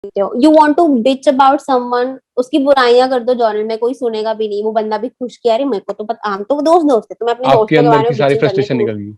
हो, you want to bitch about someone, उसकी बुराइयां कर दो जर्नल में, कोई सुनेगा भी नहीं, वो बंदा भी खुश किया, अरे मेरे को तो पता, हम तो दोस्त दोस्त है, तो मैं अपने आपके दोस्तों के अंदर बारे की में सारी बिचिंग करने फ्रस्ट्रेशन की। निकल गई,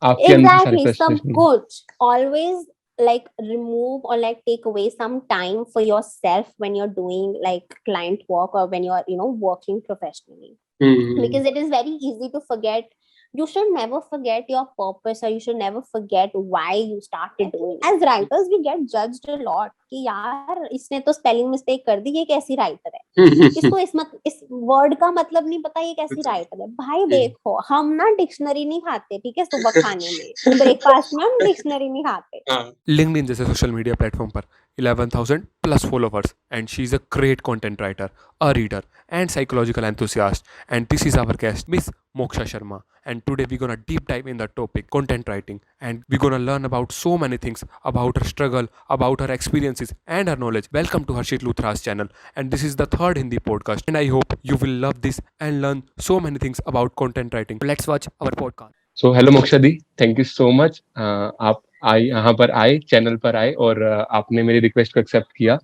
आपके अंदर की सारी Exactly, सब फ्रस्ट्रेशन। कुछ always like remove or like take away some time for yourself when you're doing like client work or when you're working professionally, hmm. because it is very easy to forget. You should never forget your purpose, or you should never forget why you started doing it. As writers we get judged a lot कि यार इसने तो spelling mistake कर दी, ये कैसी writer है, इसको इस वर्ड का मतलब नहीं पता, ये कैसी राइटर है। भाई देखो, हम ना डिक्शनरी नहीं खाते, ठीक है, सुबह खाने में ब्रेकफास्ट में हम डिक्शनरी नहीं खाते। लिंक्डइन जैसे सोशल मीडिया प्लेटफॉर्म पर 11,000 plus followers and she is a great content writer, a reader and psychological enthusiast, and this is our guest miss Moksha Sharma, and today we're gonna deep dive in the topic content writing, and we're gonna learn about so many things about her struggle, about her experiences and her knowledge. Welcome to Harshit Luthra's channel, and this is the third Hindi podcast, and I hope you will love this and learn so many things about content writing. Let's watch our podcast. So hello moksha the, thank you so much. आप यहाँ पर आए, channel पर आए, और आपने मेरी request को एक्सेप्ट किया।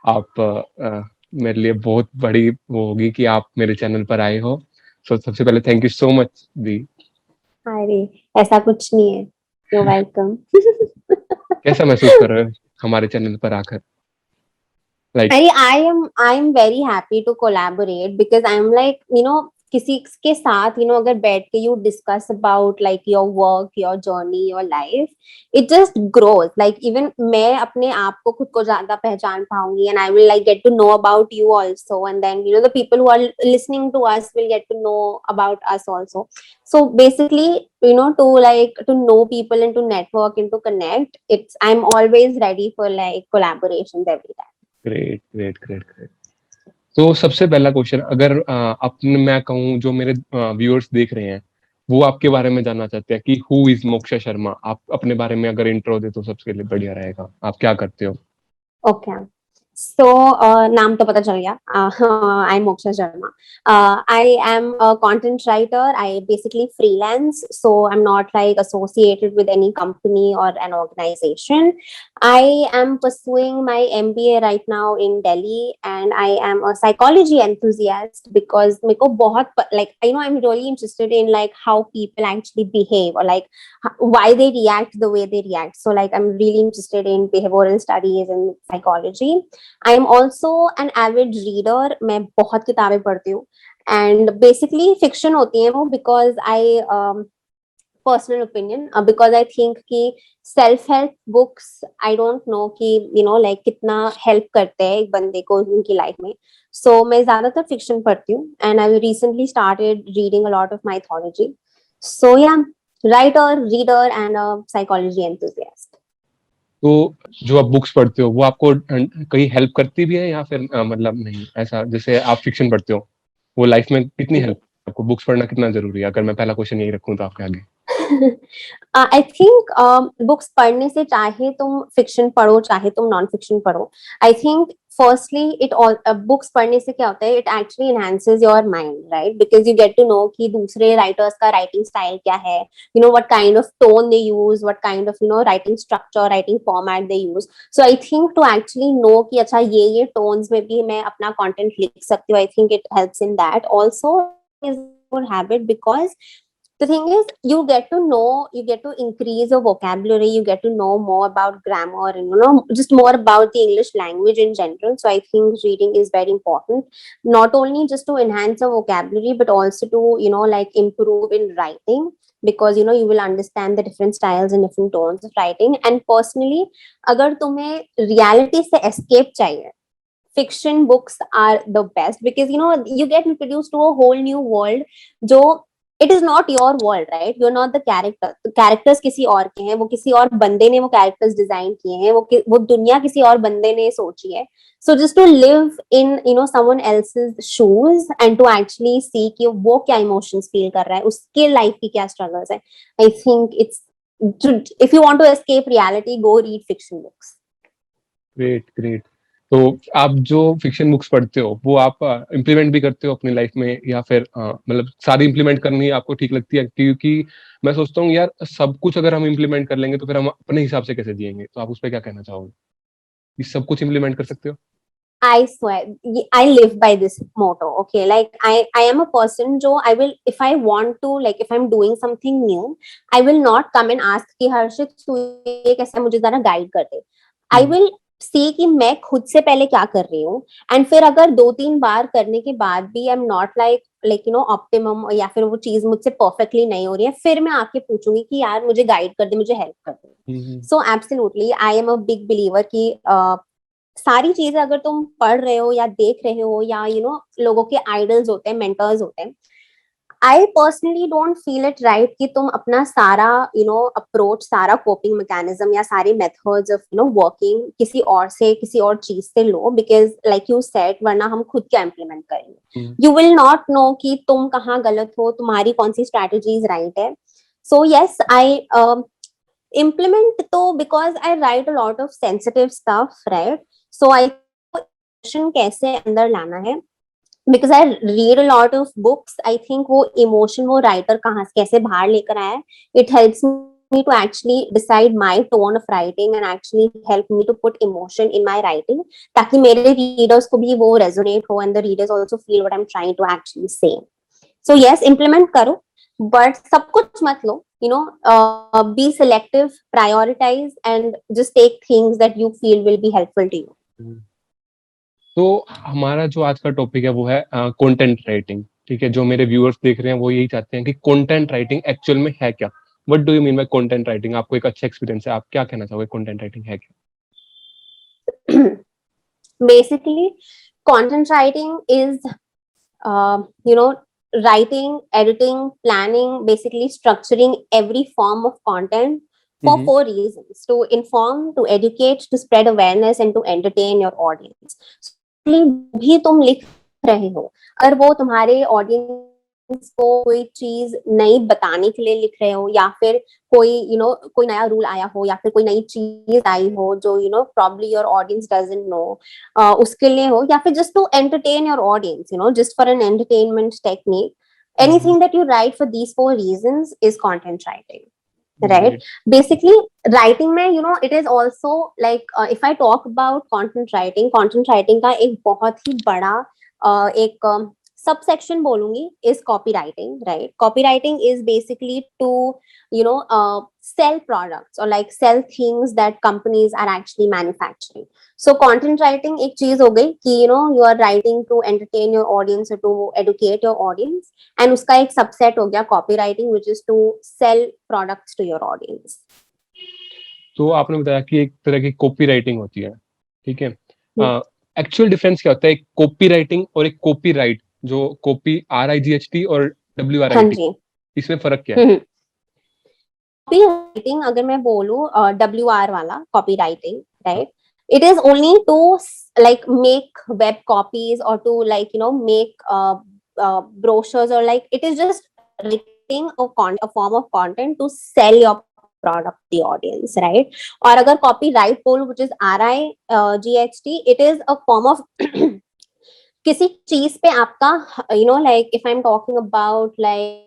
आप मेरे लिए बहुत बड़ी वो होगी कि आप मेरे चैनल पर आए हो। सो सबसे पहले थैंक यू सो मच दी। अरे ऐसा कुछ नहीं है, यू वेलकम। कैसा महसूस कर रहे हो हमारे चैनल पर आकर? लाइक अरे I am very happy to collaborate, because I am like किसी के साथ अगर बैठ के you discuss about like your work, your journey, your life, it just grows. Like even मैं अपने आप को, खुद को ज्यादा पहचान पाऊंगी, and I will like get to know about you also, and then the people who are listening to us will get to know about us also. So basically, to know people and to network and to connect, I'm always ready for like collaborations every time. Great great great great. तो सबसे पहला question, अगर अपने मैं कहूँ जो मेरे viewers देख रहे हैं वो आपके बारे में जानना चाहते हैं कि हु इज मोक्षा शर्मा, आप अपने बारे में अगर इंट्रो दे तो सबसे लिए बढ़िया रहेगा। आप क्या करते हो? Okay. So, नाम तो पता चल गया. I'm Moksha Sharma. I am a content writer. I basically freelance, so I'm not like associated with any company or an organization. I am pursuing my MBA right now in Delhi, and I am a psychology enthusiast because मेरे को बहुत like I'm really interested in like how people actually behave, or like why they react the way they react. So like I'm really interested in behavioral studies and psychology. I am also an avid reader. मैं बहुत किताबें पढ़ती हूँ, and basically fiction होती है वो because I personal opinion, because I think कि self help books, I don't know कि like कितना help करते हैं एक बंदे को उनकी life में. So मैं ज्यादातर fiction पढ़ती हूँ, and I recently started reading a lot of mythology. So yeah, writer, reader and a psychology enthusiast. तो जो आप बुक्स पढ़ते हो वो आपको कहीं हेल्प करती भी है या फिर मतलब नहीं? ऐसा जैसे आप फिक्शन पढ़ते हो, वो लाइफ में कितनी हेल्प, आपको बुक्स पढ़ना कितना जरूरी है? अगर मैं पहला क्वेश्चन यही रखूं तो आपके आगे। आई थिंक बुक्स पढ़ने से, चाहे तुम फिक्शन पढ़ो चाहे तुम नॉन फिक्शन पढ़ो, I think firstly it all books पढ़ने से क्या होता है, it actually enhances your mind, right? Because you get to know कि दूसरे राइटर्स का राइटिंग स्टाइल क्या है, what kind of tone they use, what kind of writing structure, writing format they use. So I think to actually know कि अच्छा ये tones में भी मैं अपना कंटेंट लिख सकती हूँ, I think it helps in that also. Is good habit because the thing is you get to know, you get to increase your vocabulary, you get to know more about grammar, and just more about the English language in general. So I think reading is very important, not only just to enhance your vocabulary but also to like improve in writing, because you will understand the different styles and different tones of writing. And personally, agar tumhe reality se escape chahiye, fiction books are the best, because you get introduced to a whole new world. जो it is not your world, right? You are not the character, characters किसी और के हैं, वो किसी और बंदे ने वो कैरेक्टर्स डिजाइन किए हैं, वो दुनिया किसी और बंदे ने सोची है. So just to live in someone else's shoes and to actually see कि वो क्या इमोशंस फील कर रहा है, उसके लाइफ की क्या स्ट्रगल्स है, I think it's, if you want to escape reality, go read fiction books. Great great. तो आप जो फिक्शन बुक्स पढ़ते हो वो आप इम्प्लीमेंट भी करते हो अपनी लाइफ में, या फिर मतलब सारी इम्प्लीमेंट करनी आपको ठीक लगती है? क्योंकि मैं सोचता हूँ यार सब कुछ अगर हम इम्प्लीमेंट कर लेंगे तो फिर हम अपने हिसाब से कैसे जिएंगे? तो आप उस पर क्या कहना चाहोगे? ये सब कुछ इम्प्लीमेंट कर सकते हो? I swear, I live by this motto. Okay, like I am a person जो I will, if I want to, like if I'm doing something new, I will not come and ask कि हर्षित तू ये कैसे, मुझे जरा guide कर दे. I will see कि मैं खुद से पहले क्या कर रही हूँ, एंड फिर अगर 2-3 बार करने के बाद भी I am not like optimum, या फिर वो चीज मुझसे परफेक्टली नहीं हो रही है, फिर मैं आके पूछूंगी कि यार मुझे गाइड कर दे, मुझे हेल्प कर दे. So absolutely I am a big believer कि सारी चीजें अगर तुम पढ़ रहे हो या देख रहे हो, या लोगों के आइडल्स होते हैं, मेंटर्स होते हैं, I personally don't feel it right कि तुम अपना सारा अप्रोच, सारा कोपिंग मैकेनिज्म या सारे मेथड्स ऑफ वर्किंग किसी और से, किसी और चीज से लो, बिकॉज लाइक यू सेड, वरना हम खुद क्या इम्प्लीमेंट करेंगे. यू विल नॉट नो कि तुम कहाँ गलत हो, तुम्हारी कौन सी स्ट्रैटेजीज राइट है. सो यस, आई implement तो because I write a lot of sensitive stuff, right? So I emotion कैसे अंदर लाना है, because I read a lot of books. I think वो emotion वो writer कहाँ से कैसे बाहर लेकर आया है, it helps me to actually decide my tone of writing and actually help me to put emotion in my writing, ताकि मेरे readers को भी वो resonate हो and the readers also feel what I'm trying to actually say. So yes, implement करो, but सब कुछ मत लो. Be selective, prioritize, and just take things that you feel will be helpful to you. तो हमारा जो आज का टॉपिक है वो है कंटेंट राइटिंग. ठीक है, जो मेरे व्यूअर्स देख रहे हैं वो यही चाहते हैं कि कंटेंट राइटिंग एक्चुअल में है क्या. What do you mean by content writing? आपको एक अच्छा एक्सपीरियंस है, आप क्या कहना चाहोगे कंटेंट राइटिंग है क्या? Basically, content writing is, writing, editing, planning, basically structuring every form of content for 4 reasons: to inform, to educate, to spread awareness, and to entertain your audience. So, भी तुम लिख रहे हो, अगर वो तुम्हारे ऑडियंस को कोई चीज नई बताने के लिए लिख रहे हो, या फिर कोई कोई नया रूल आया हो, या फिर कोई नई चीज आई हो जो probably your audience doesn't know, उसके लिए हो, या फिर just to entertain your audience, just for an entertainment technique, anything that you write for these 4 reasons is content writing, right? Basically, writing में it is also like, if I talk about content writing का एक बहुत ही बड़ा एक subsection बोलूंगी is copywriting, right? Copywriting is basically to sell products or like sell things that companies are actually manufacturing. So content writing एक चीज हो गई कि you are writing to entertain your audience or to educate your audience, and उसका एक subset हो गया copywriting, which is to sell products to your audience. तो आपने बताया कि एक तरह की कॉपी राइटिंग होती है, ठीक है. एक्चुअल डिफरेंस क्या होता है एक कॉपी राइटिंग और एक कॉपी राइट? जो कॉपी RIGHT और WRIT, इसमें फर्क क्या है? कॉपी राइटिंग अगर मैं बोलूं, WR वाला copy writing, right, it is only to like make web copies or to like make brochures, or like it is just writing a form of content to sell your product to the audience, right? और अगर copyright बोलूं, which is RIGHT, it is a form of किसी चीज पे आपका like if I'm talking about like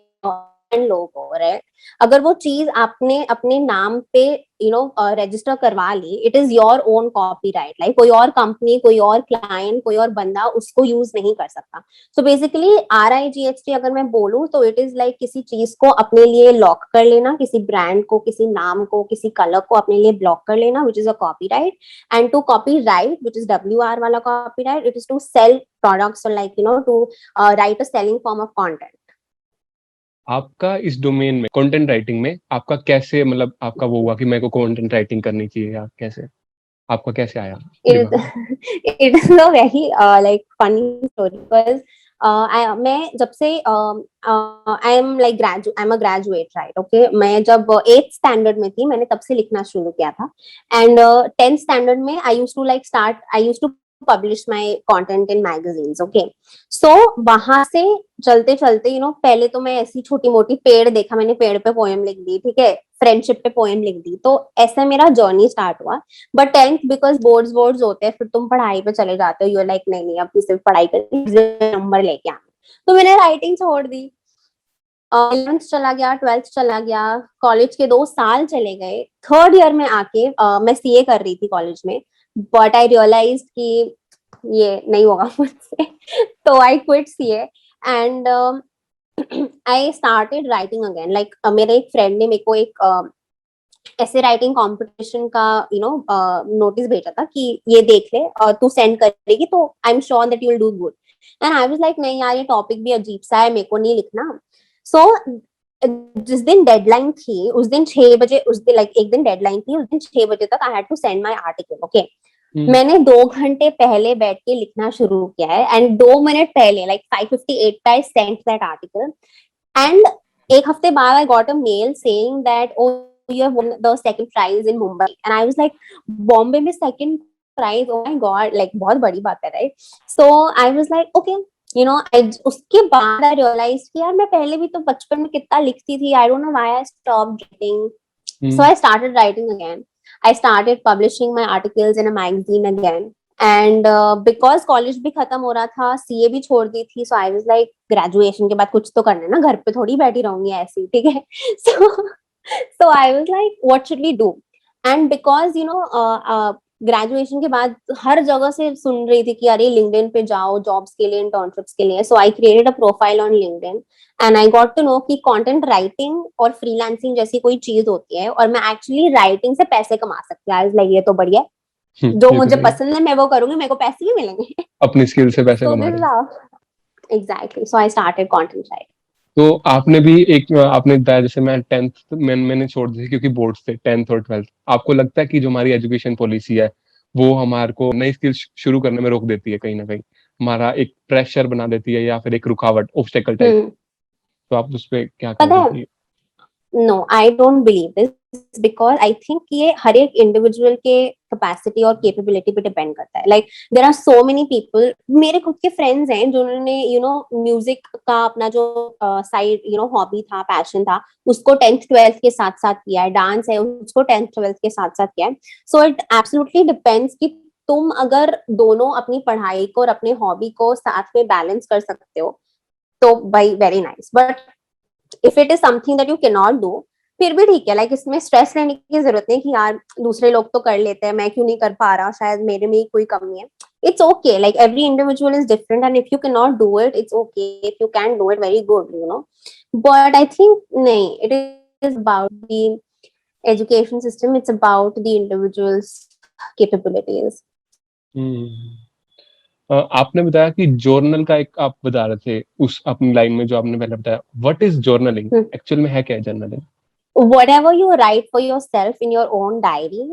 logo, right? अगर वो चीज आपने अपने नाम पे रजिस्टर करवा ली, it is your own copyright. Like कोई और कंपनी, कोई और क्लाइंट, कोई और बंदा उसको यूज नहीं कर सकता. सो बेसिकली RIGHT अगर मैं बोलूं तो इट इज लाइक किसी चीज को अपने लिए लॉक कर लेना, किसी ब्रांड को, किसी नाम को, किसी कलर को अपने लिए ब्लॉक कर लेना, which is a copyright. And two copyright, which is WR वाला copyright, it is to sell products और like to write a selling form of content. आपका इस डोमेन में कंटेंट राइटिंग में आपका कैसे, मतलब आपका वो हुआ कि मेरे को कंटेंट राइटिंग करनी चाहिए, या कैसे आपका कैसे आया? It is a very like funny story, because मैं जब से I'm a graduate, right? Okay, मैं जब 8th standard में थी, मैंने तब से लिखना शुरू किया था. And 10th standard में I used to publish my content in magazines. Okay, so वहां से चलते चलते पहले तो मैं ऐसी छोटी मोटी पेड़ देखा, मैंने पेड़ पे पोएम लिख दी, ठीक है, फ्रेंडशिप पे पोएम लिख दी, तो ऐसा मेरा जर्नी स्टार्ट हुआ. बट 10th बिकॉज बोर्ड्स होते हैं, फिर तुम पढ़ाई पे चले जाते हो, यूर लाइक नहीं अब सिर्फ पढ़ाई करनी, नंबर लेके आना, तो मैंने राइटिंग छोड़ दी. 11th चला गया, 12th चला गया, कॉलेज के 2 साल चले गए. 3rd ईयर में आके मैं CA कर रही थी कॉलेज में. बट आई रियलाइज कि ये नहीं होगा मुझसे, तो I quit CA and I started writing again. Like मेरे एक फ्रेंड ने मेरे को एक ऐसे राइटिंग कंपटीशन का नोटिस भेजा था कि ये देख ले और तू सेंड करेगी तो I am sure that you will do good. And I was like नहीं यार, ये टॉपिक भी अजीब सा है, मेरे को नहीं लिखना. सो जिस दिन डेडलाइन थी उस दिन 6 बजे, उस दिन लाइक एक दिन डेडलाइन थी, उस दिन 6 बजे तक I had to send my article. Okay, मैंने 2 घंटे पहले बैठ के लिखना शुरू किया है एंड 2 मिनट पहले लाइक 5:58 पे I sent that article. And एक हफ्ते बाद I got a mail saying that oh you have won the second prize in Mumbai. And I was like, Bombay में second prize, oh my god, like बहुत बड़ी बात है, right? So I was like, okay, उसके बाद I realized कि यार मैं पहले भी तो बचपन में कितना लिखती थी. I don't know why I stopped writing. So I started writing again. I started publishing my articles in a magazine again. And because college भी खत्म हो रहा था, CA भी छोड़ दी थी, so I was like, graduation के बाद कुछ तो करना है ना, घर पे थोड़ी बैठी रहूंगी ऐसी, ठीक है. So I was like, what should we do? And because graduation के बाद हर जगह से सुन रही थी कि अरे लिंक्डइन पे जाओ जॉब्स के लिए, इंटर्नशिप्स के लिए. So I created a profile on LinkedIn and I got to know कि कंटेंट राइटिंग और फ्रीलांसिंग जैसी कोई चीज होती है और मैं एक्चुअली राइटिंग से पैसे कमा सकती हूँ. आई वाज लाइक ये तो बढ़िया है, जो मुझे पसंद है मैं वो करूंगी, मेरे को पैसे भी मिलेंगे. अपनी स्किल से पैसे कमा रहे हैं. Exactly, so I started content writing. तो आपने भी आपने बताया जैसे मैं 10th मैंने छोड़ दी क्योंकि बोर्ड से 10th और 12th. आपको लगता है कि जो हमारी एजुकेशन पॉलिसी है वो हमारे को नई स्किल शुरू करने में रोक देती है, कहीं ना कहीं हमारा एक प्रेशर बना देती है या फिर एक रुकावट, ऑब्स्टेकल टाइप? तो आप उस पर क्या कहोगे? No, I don't believe this because I think ये हर एक इंडिविजुअल के कैपेसिटी और कैपेबिलिटी पे डिपेंड करता है. Like there are so many people, मेरे खुद के फ्रेंड्स हैं जिन्होंने म्यूजिक का अपना जो साइड हॉबी था, पैशन था, उसको 10th 12th के साथ साथ किया है. डांस है उसको 10th 12th के साथ साथ किया है. सो इट एब्सोल्युटली डिपेंड्स कि तुम अगर दोनों अपनी पढ़ाई को और अपने हॉबी को साथ में बैलेंस कर सकते हो तो भाई very nice. But if it is something that you can not do, फिर भी ठीक है. लाइक इसमें स्ट्रेस लेने की जरूरत नहीं कि यार दूसरे लोग तो कर लेते हैं, मैं क्यों नहीं कर पा रहा, शायद मेरे में ही कोई कमी है. It's okay, like every individual is different and if you can not do it, it's okay. If you can do it, very good, but I think नहीं, it is about the education system, it's about the individuals capabilities. आपने बताया कि journal का एक आप बता रहे थे उस अपनी लाइन में जो आपने पहले बताया. व्हाट इज जर्नलिंग एक्चुअल में, है क्या journaling? Whatever you write for yourself in your own diary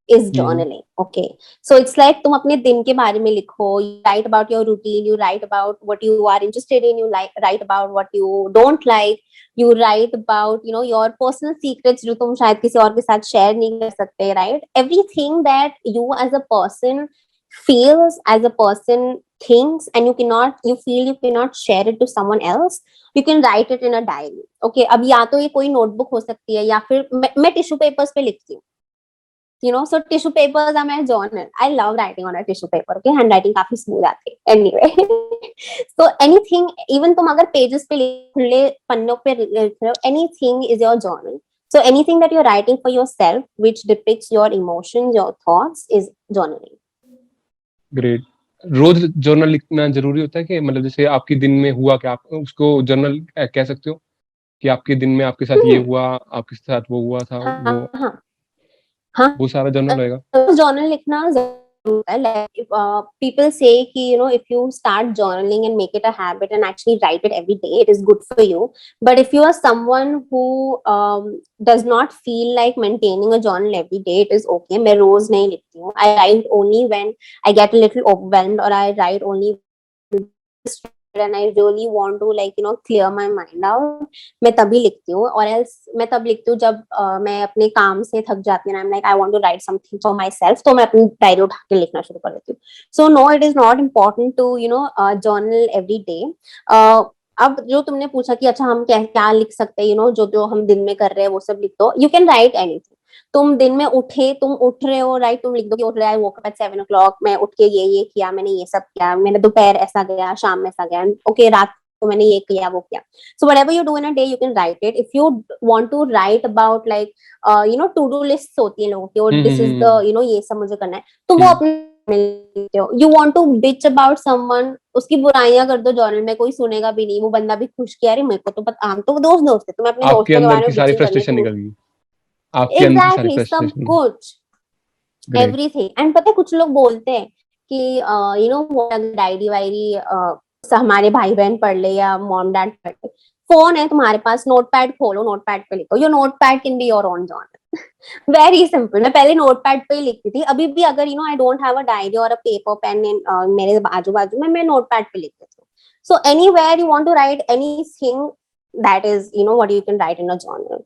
is journaling. Okay, so it's like तुम अपने दिन के बारे में लिखो. You write about your routine, you write about what you are interested in, you write about what you don't like, you write about your personal secrets जो तुम शायद किसी और के साथ share नहीं कर सकते, right? Everything that you as a person feels, as a person thinks, and you feel you cannot share it to someone else, you can write it in a diary. Okay, अब या तो ये कोई notebook हो सकती है या फिर मैं टिश्यू पेपर्स पे लिखती हूँ. So tissue papers are my journal. I love writing on a tissue paper. Okay, handwriting काफी smooth आती है. Anyway, so anything, even तुम अगर pages पे खुले पन्नों पे लिख रहे हो, anything is your journal. So anything that you're writing for yourself, which depicts your emotions, your thoughts, is journaling. Great. रोज जर्नल लिखना जरूरी होता है कि मतलब जैसे आपके दिन में हुआ क्या, आप उसको जर्नल कह सकते हो कि आपके दिन में आपके साथ ये हुआ, आपके साथ वो हुआ था, वो सारा जर्नल रहेगा? जर्नल लिखना जरूर है. Like people say कि if you start journaling and make it a habit and actually write it every day, it is good for you. But if you are someone who does not feel like maintaining a journal every day, it is okay. मैं रोज नहीं लिखती हूँ. I write only when I get a little overwhelmed, or I write only and I really want to clear my mind out. मैं तभी लिखती हूँ. और else मैं तब लिखती हूँ जब मैं अपने काम से थक जाती हूँ. I'm like I want to write something for myself, तो मैं अपनी डायरी उठा के लिखना शुरू कर देती हूँ. So no, it is not important to journal every day. अब जो तुमने पूछा कि अच्छा हम क्या लिख सकते हैं, जो हम दिन में कर रहे हैं वो सब लिख दो. You can write anything. तुम दिन में तुम उठ रहे हो, राइट, तुम लिख दो कि उठ रहा है, woke up at 7 o'clock, मैं उठ के ये किया, मैंने ये सब किया, मैंने दोपहर ऐसा गया, शाम में ऐसा गया. ओके, रात तो मैंने ये किया वो किया. So whatever you do in a day, you can write it. If you want to write about like to do lists होती है लोगों की, और this is the ये सब मुझे करना है, तो वो अपने You want to bitch about someone, उसकी बुराइयां कर दो जर्नल में, कोई सुनेगा भी नहीं, वो बंदा भी खुश किया, अरे मेरे को तो पता, हम तो दोस्त है, तो मैं अपने आपके दोस्तों के अंदर बारे की में सारी bitching करने फ्रस्ट्रेशन को. निकल गई, आपके अंदर की सारी Exactly, सब फ्रस्ट्रेशन. कुछ, ग्रेट. एवरीथिंग. एंड पता है कुछ लोग बोलते हैं कि डायरी वायरी हमारे भाई बहन पढ़ ले या मॉम डैड पढ़ ले, फोन है तुम्हारे पास, नोटपैड खोलो, नोटपैड पे लिखो. Your notepad can be your own journal. Very simple. मैं पहले नोटपैड पे ही लिखती थी, अभी भी अगर I don't have a diary और अ पेपर पेन मेरे आजू बाजू में, मैं नोटपैड पे लिख देती हूँ. So anywhere you want to write anything, that is what you can write in a journal.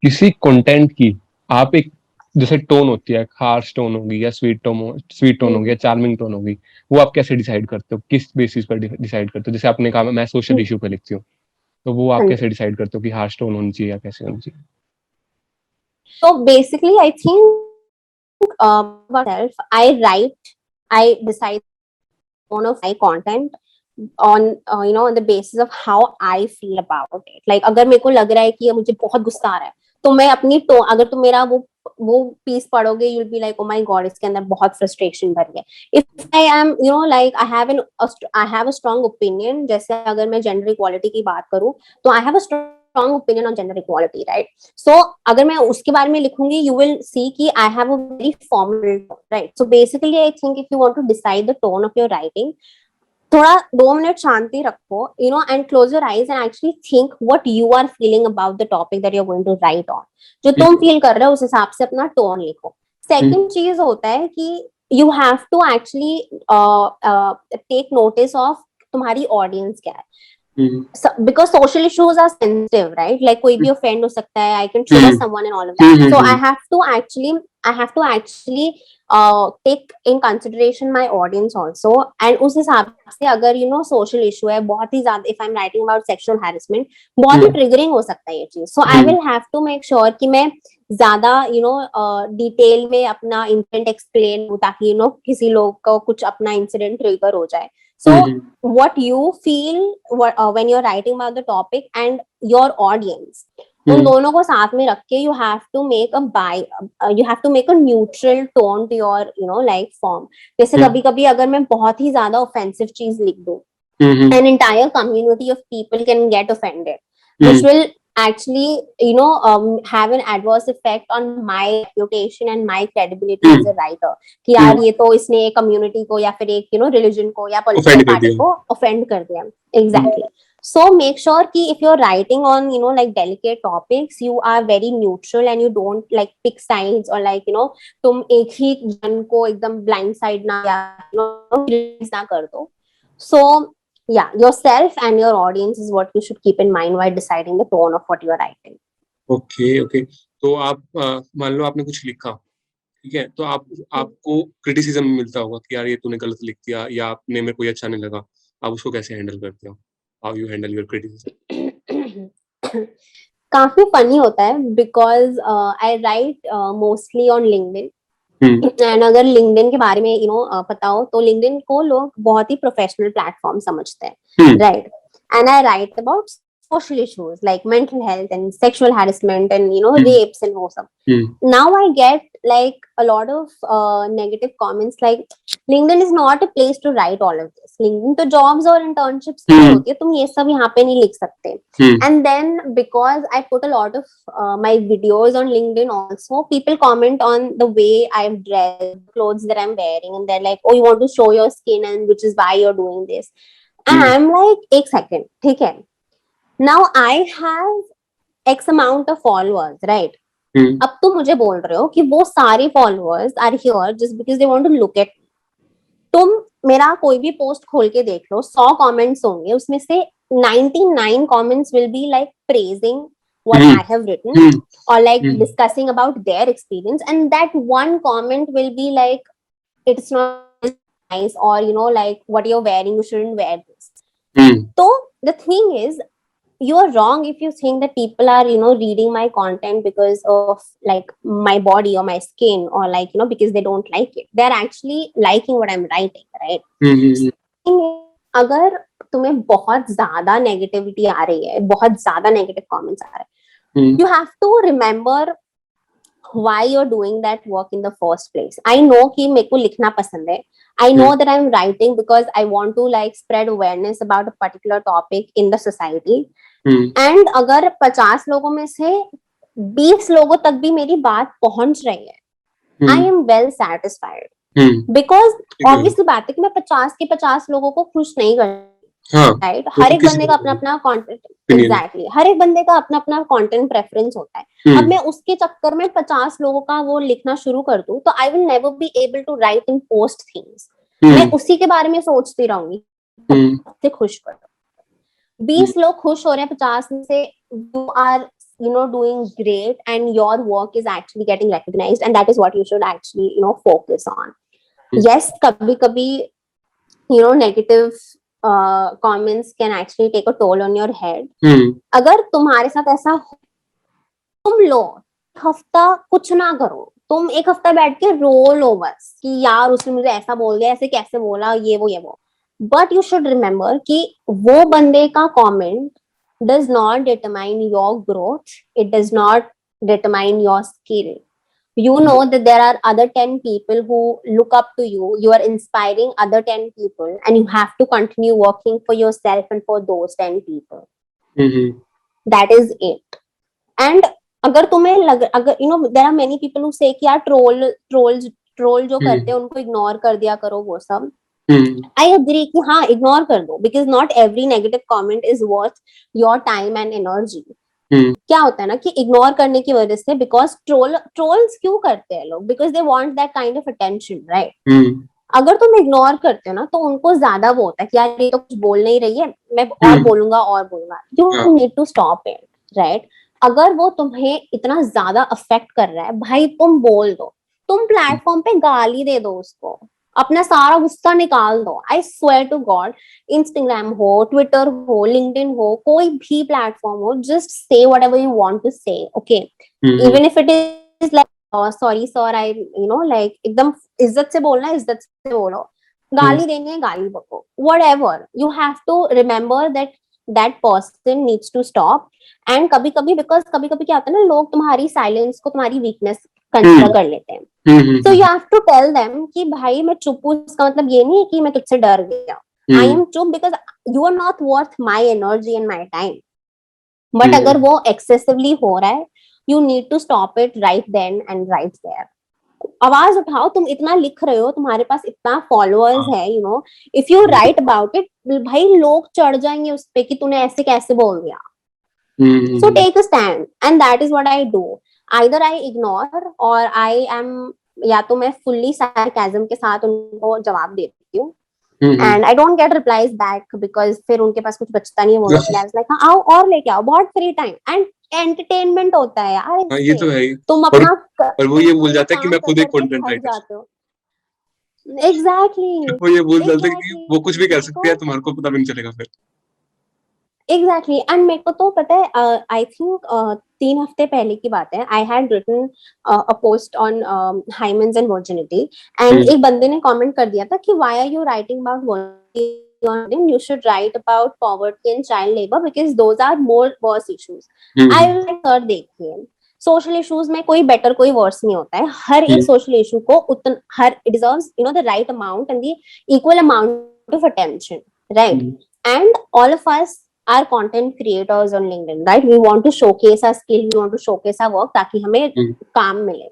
किसी कंटेंट की आप एक जैसे टोन होती है, हार्श टोन होगी या स्वीट टोन होगी या चार्मिंग टोन होगी, वो आप कैसे डिसाइड करते हो, किस बेसिस पर डिसाइड करते हो? जैसे आपने कहा मैं सोशल इशू पे लिखती हूँ, तो वो आप कैसे डिसाइड करते हो कि हार्श टोन होनी चाहिए या कैसे होनी चाहिए? So basically, I think myself, I decide on of my content on on the basis of how I feel about it. Like अगर मेरे को लग रहा है कि ये मुझे बहुत गुस्सा आ रहा है, तो मैं अपनी टोन, अगर तुम मेरा वो पीस पढ़ोगे, you'll be like, oh my god, इसके अंदर बहुत frustration भर गया. If I am like I have a strong opinion, जैसे अगर मैं gender equality की बात करूँ, तो I have a strong opinion on gender equality, right? So अगर मैं उसके बारे में लिखूंगी, you will see कि I have a very formal tone, right? So basically, I think if you want to decide the tone of your writing, थोड़ा 2 minute शांति रखो, and close your eyes and actually think what you are feeling about the topic that you're going to write on. जो तुम feel कर रहे हो उस हिसाब से अपना टोन लिखो. सेकंड चीज होता है कि you have to actually take notice of तुम्हारी ऑडियंस क्या है. Because social issues are sensitive, right? Like कोई भी offend हो सकता है, I can trigger someone and all of that. So I have to actually take in consideration my audience also. And उस हिसाब से अगर social issue है बहुत ही ज़्यादा, if I'm writing about sexual harassment, बहुत ही triggering हो सकता है ये चीज. So I will have to make sure कि मैं ज्यादा डिटेल में अपना इंसिडेंट एक्सप्लेन हूँ, ताकि किसी लोग को कुछ अपना इंसिडेंट ट्रिगर हो जाए. So what you feel when you're writing about the topic and your audience, उन दोनों को साथ में रख के you have to make a neutral tone to your like form. जैसे कभी कभी अगर मैं बहुत ही ज्यादा offensive चीज लिख दूँ, an entire community of people can get offended, which will actually have an adverse effect on my reputation and my credibility as a writer. कि यार ये तो इसने एक community को या फिर एक religion को या political party को offend कर दिया. Exactly. So make sure कि if you're writing on like delicate topics, you are very neutral and you don't like pick sides or like तुम एक ही जन को एकदम blind side ना या ना कर दो. So yeah, yourself and your audience is what you should keep in mind while deciding the tone of what you are writing. Okay. तो आप मान लो आपने कुछ लिखा, ठीक है, तो आपको क्रिटिसिज्म मिलता होगा कि यार ये तूने गलत लिख दिया या आपने मेरे को ये अच्छा नहीं लगा. आप उसको कैसे हैंडल करते हो? How you handle your criticism? काफी फनी होता है because I write mostly on LinkedIn. And अगर लिंक्डइन के बारे में पता हो, तो लिंक्डइन को लोग बहुत ही प्रोफेशनल प्लेटफॉर्म समझते हैं, right? And I right about social issues like mental health and sexual harassment and rapes and all stuff. Now I get like a lot of negative comments like LinkedIn is not a place to write all of this. LinkedIn तो jobs और internships के लिए होती है, तुम ये सब यहाँ पे नहीं लिख सकते. And then because I put a lot of my videos on LinkedIn also, people comment on the way I'm dressed, clothes that I'm wearing, and they're like, oh, you want to show your skin and which is why you're doing this. And I'm like, एक second, ठीक है. Now I have X amount of followers, right? अब तुम मुझे बोल रहे हो कि वो सारे followers are here just because they want to look at. तुम मेरा कोई भी पोस्ट खोल के देख लो, 100 comments होंगे, उसमें से 99 comments will be like praising what I have written or like discussing about their experience, and that one comment will be like, it's not nice, or like what you're wearing, you shouldn't wear this. So the thing is, you are wrong if you think that people are reading my content because of like my body or my skin, or like because they don't like it. They're actually liking what I'm writing, right? अगर तुम्हें बहुत ज्यादा negativity आ रही है, बहुत ज्यादा negative comments आ रहे हैं, you have to remember why you're doing that work in the first place. I know कि मेरे को लिखना पसंद है. I know that I'm writing because I want to like spread awareness about a particular topic in the society. And अगर 50 लोगों में से 20 लोगों तक भी मेरी बात पहुंच रही है, I am well satisfied. Because obviously बात है कि मैं 50 के 50 लोगों को खुश नहीं कर, राइट? हर एक बंदे का अपना अपना कंटेंट, एग्जैक्टली, हर एक बंदे का अपना अपना कंटेंट प्रेफरेंस होता है. अब मैं उसके चक्कर में 50 लोगों का वो लिखना शुरू कर दूं तो I will never be able to write in post things. मैं उसी के बारे में सोचती रहूंगी. से खुश करो. 20 लोग खुश हो रहे हैं 50 में से, you are doing great and your work is actually getting recognized, and that is what you should actually focus on. Yes, kabhi kabhi negative comments can actually take a toll on your head. अगर तुम्हारे साथ ऐसा हो, तुम लो हफ्ता कुछ ना करो, तुम एक हफ्ता बैठ के रो लो बस कि यार उसने मुझे ऐसा बोल दिया, ऐसे कैसे बोला, ये वो. बट यू शुड रिमेम्बर कि वो बंदे का comment does not determine your growth. It does not determine your skill. You know that there are other 10 people who look up to you. You are inspiring other 10 people, and you have to continue working for yourself and for those 10 people. That is it. And अगर तुम्हें अगर there are many people who say कि यार troll जो करते हैं उनको ignore कर दिया करो, वो सब. I agree कि हाँ इग्नोर कर दो, because not every negative comment is worth your time and energy. क्या होता है ना कि इग्नोर करने की वजह से, because trolls क्यों करते हैं लोग, because they want that kind of attention, right? अगर तुम इग्नोर करते हो ना तो उनको ज्यादा वो होता है कि यार ये तो कुछ बोल नहीं रही है, मैं और बोलूंगा. You need to stop it, right? अगर वो तुम्हें इतना ज्यादा अफेक्ट कर रहा है, भाई तुम बोल दो, तुम प्लेटफॉर्म पे गाली दे दो उसको, अपना सारा गुस्सा निकाल दो. I swear to God, Instagram हो, ट्विटर हो, लिंक्डइन हो, कोई भी प्लेटफॉर्म हो, just say whatever you want to say, okay? Even if it is like sorry sir, I like एकदम इज्जत से बोलना, इज्जत से बोलो. गाली देनी है, गाली बको, whatever. You have to remember that person needs to stop. And कभी कभी because कभी कभी क्या होता है ना, लोग तुम्हारी साइलेंस को तुम्हारी वीकनेस कंसिडर कर लेते हैं. So you have to tell them कि भाई मैं चुप हूँ, इसका मतलब ये नहीं है कि मैं तुझसे डर गया. I am चुप because you are not worth my energy and my time. But अगर वो excessively हो रहा है, you need to stop it right then and right there. आवाज उठाओ, तुम इतना लिख रहे हो, तुम्हारे पास इतना फॉलोअर्स है, if you right about it, भाई लोग चढ़ जाएंगे उस पे कि तूने ऐसे कैसे बोल दिया. So take a stand, and that is what I do. Either I ignore or I M, या तो मैं फुल्ली सार्केज्म के साथ उनको जवाब देती हूँ, and I don't get replies back because फिर उनके पास कुछ बचता नहीं है. वो लाइक हाँ आओ और लेके आओ, बहुत फ्री टाइम एंड एंटरटेनमेंट होता है यार. ये तो है. तुम अपना और वो ये भूल जाता है कि मैं खुद एक कंटेंट राइटर हूं. एग्जैक्टली, वो ये भूल जाता है कि वो कुछ भी कह सकती है, तुम्हारे को पता भी नहीं चलेगा फिर. एग्जैक्टली. एंड मेरे को तो पता है, आई थिंक 3 हफ्ते पहले की बात है, I had written a post on hymens and virginity, and एक बंदे ने कमेंट कर दिया था कि why are you writing about virginity, you should write about poverty and child labor because those are more worse issues. I will like sir, देखिए social issues में कोई बेटर कोई वर्स नहीं होता है. हर एक सोशल इशू को हर it deserves the right amount and the equal amount of attention, right? And all of us are content creators on LinkedIn, right? We want to showcase our skill, we want to showcase our work ताकि हमें काम मिले.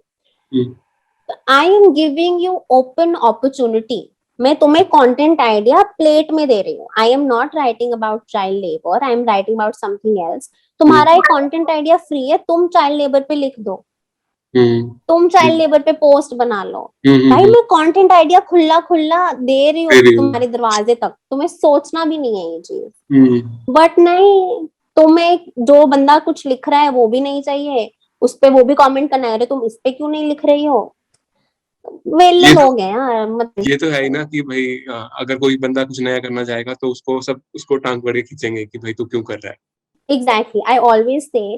I am giving you open opportunity. मैं तुम्हें content idea plate में दे रही हूँ. I am not writing about child labour, I am writing about something else. तुम्हारा एक कंटेंट आइडिया फ्री है, तुम चाइल्ड लेबर पे लिख दो, तुम चाइल्ड लेबर पे पोस्ट बना लो. भाई मैं कंटेंट आइडिया खुला दे रही हूँ तुम्हारे दरवाजे तक, तुम्हें सोचना भी नहीं है ये चीज. बट नहीं, तुम्हें जो बंदा कुछ लिख रहा है वो भी नहीं चाहिए, उस पे वो भी कमेंट करना है, तुम इस पे क्यों नहीं लिख रही हो. वेले लोग हैं यार. ये तो है ही ना कि भाई अगर कोई बंदा कुछ नया करना चाहेगा तो उसको टांग पकड़ के खींचेंगे कि भाई तू क्यों कर रहा है. Exactly. I always say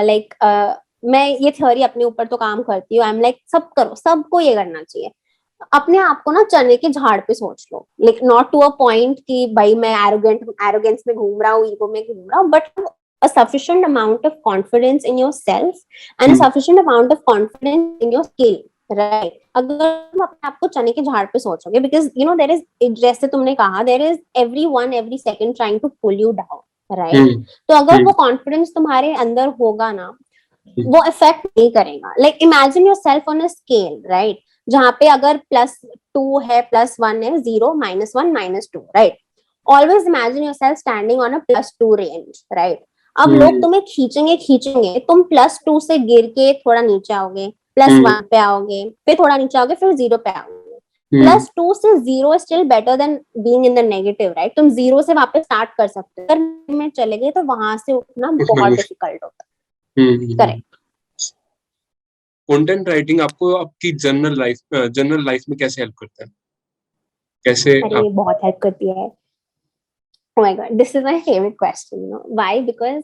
like मैं ये थ्योरी अपने ऊपर तो काम करती हूँ. आई एम लाइक सब करो, सबको ये करना चाहिए. अपने आप को ना चने के झाड़ पे सोच लो, like not to a point कि भाई मैं एरोगेंस में घूम रहा हूँ, ईगो में घूम रहा हूँ, but a sufficient amount of confidence in yourself and a hmm sufficient amount of confidence in your skill, right? अगर तुम अपने आप को चने के झाड़ पे सोचोगे, because you know there is, जैसे तुमने कहा, there is everyone every second trying to pull you down, right? हम्म तो अगर हम्म वो कॉन्फिडेंस तुम्हारे अंदर होगा ना, हम्म वो इफेक्ट नहीं करेगा। Like imagine your self on a scale, right? जहां पे अगर +2 है, +1 है, 0, -1, -2, right? Always imagine your self standing on a +2 range, right? अब लोग हम्म तुम्हें खींचेंगे खींचेंगे, तुम +2 से गिर के थोड़ा नीचे आओगे, हम्म +1 पे आओगे, फिर थोड़ा नीचे आओगे, फिर 0 पे आओगे। हम्म +2 से 0 still better than being in the negative, right? तुम 0 से वापस स्टार्ट कर सकते हो। अगर में चले गए तो वहां से उठना उतना बहुत मुश्किल। डिफिकल्ट होता है। करेक्ट। कंटेंट राइटिंग आपको आपकी जनरल लाइफ में कैसे हेल्प करता है? कैसे अरे आप बहुत हेल्प करती है। Oh my God, this is my favorite question. You know why? Because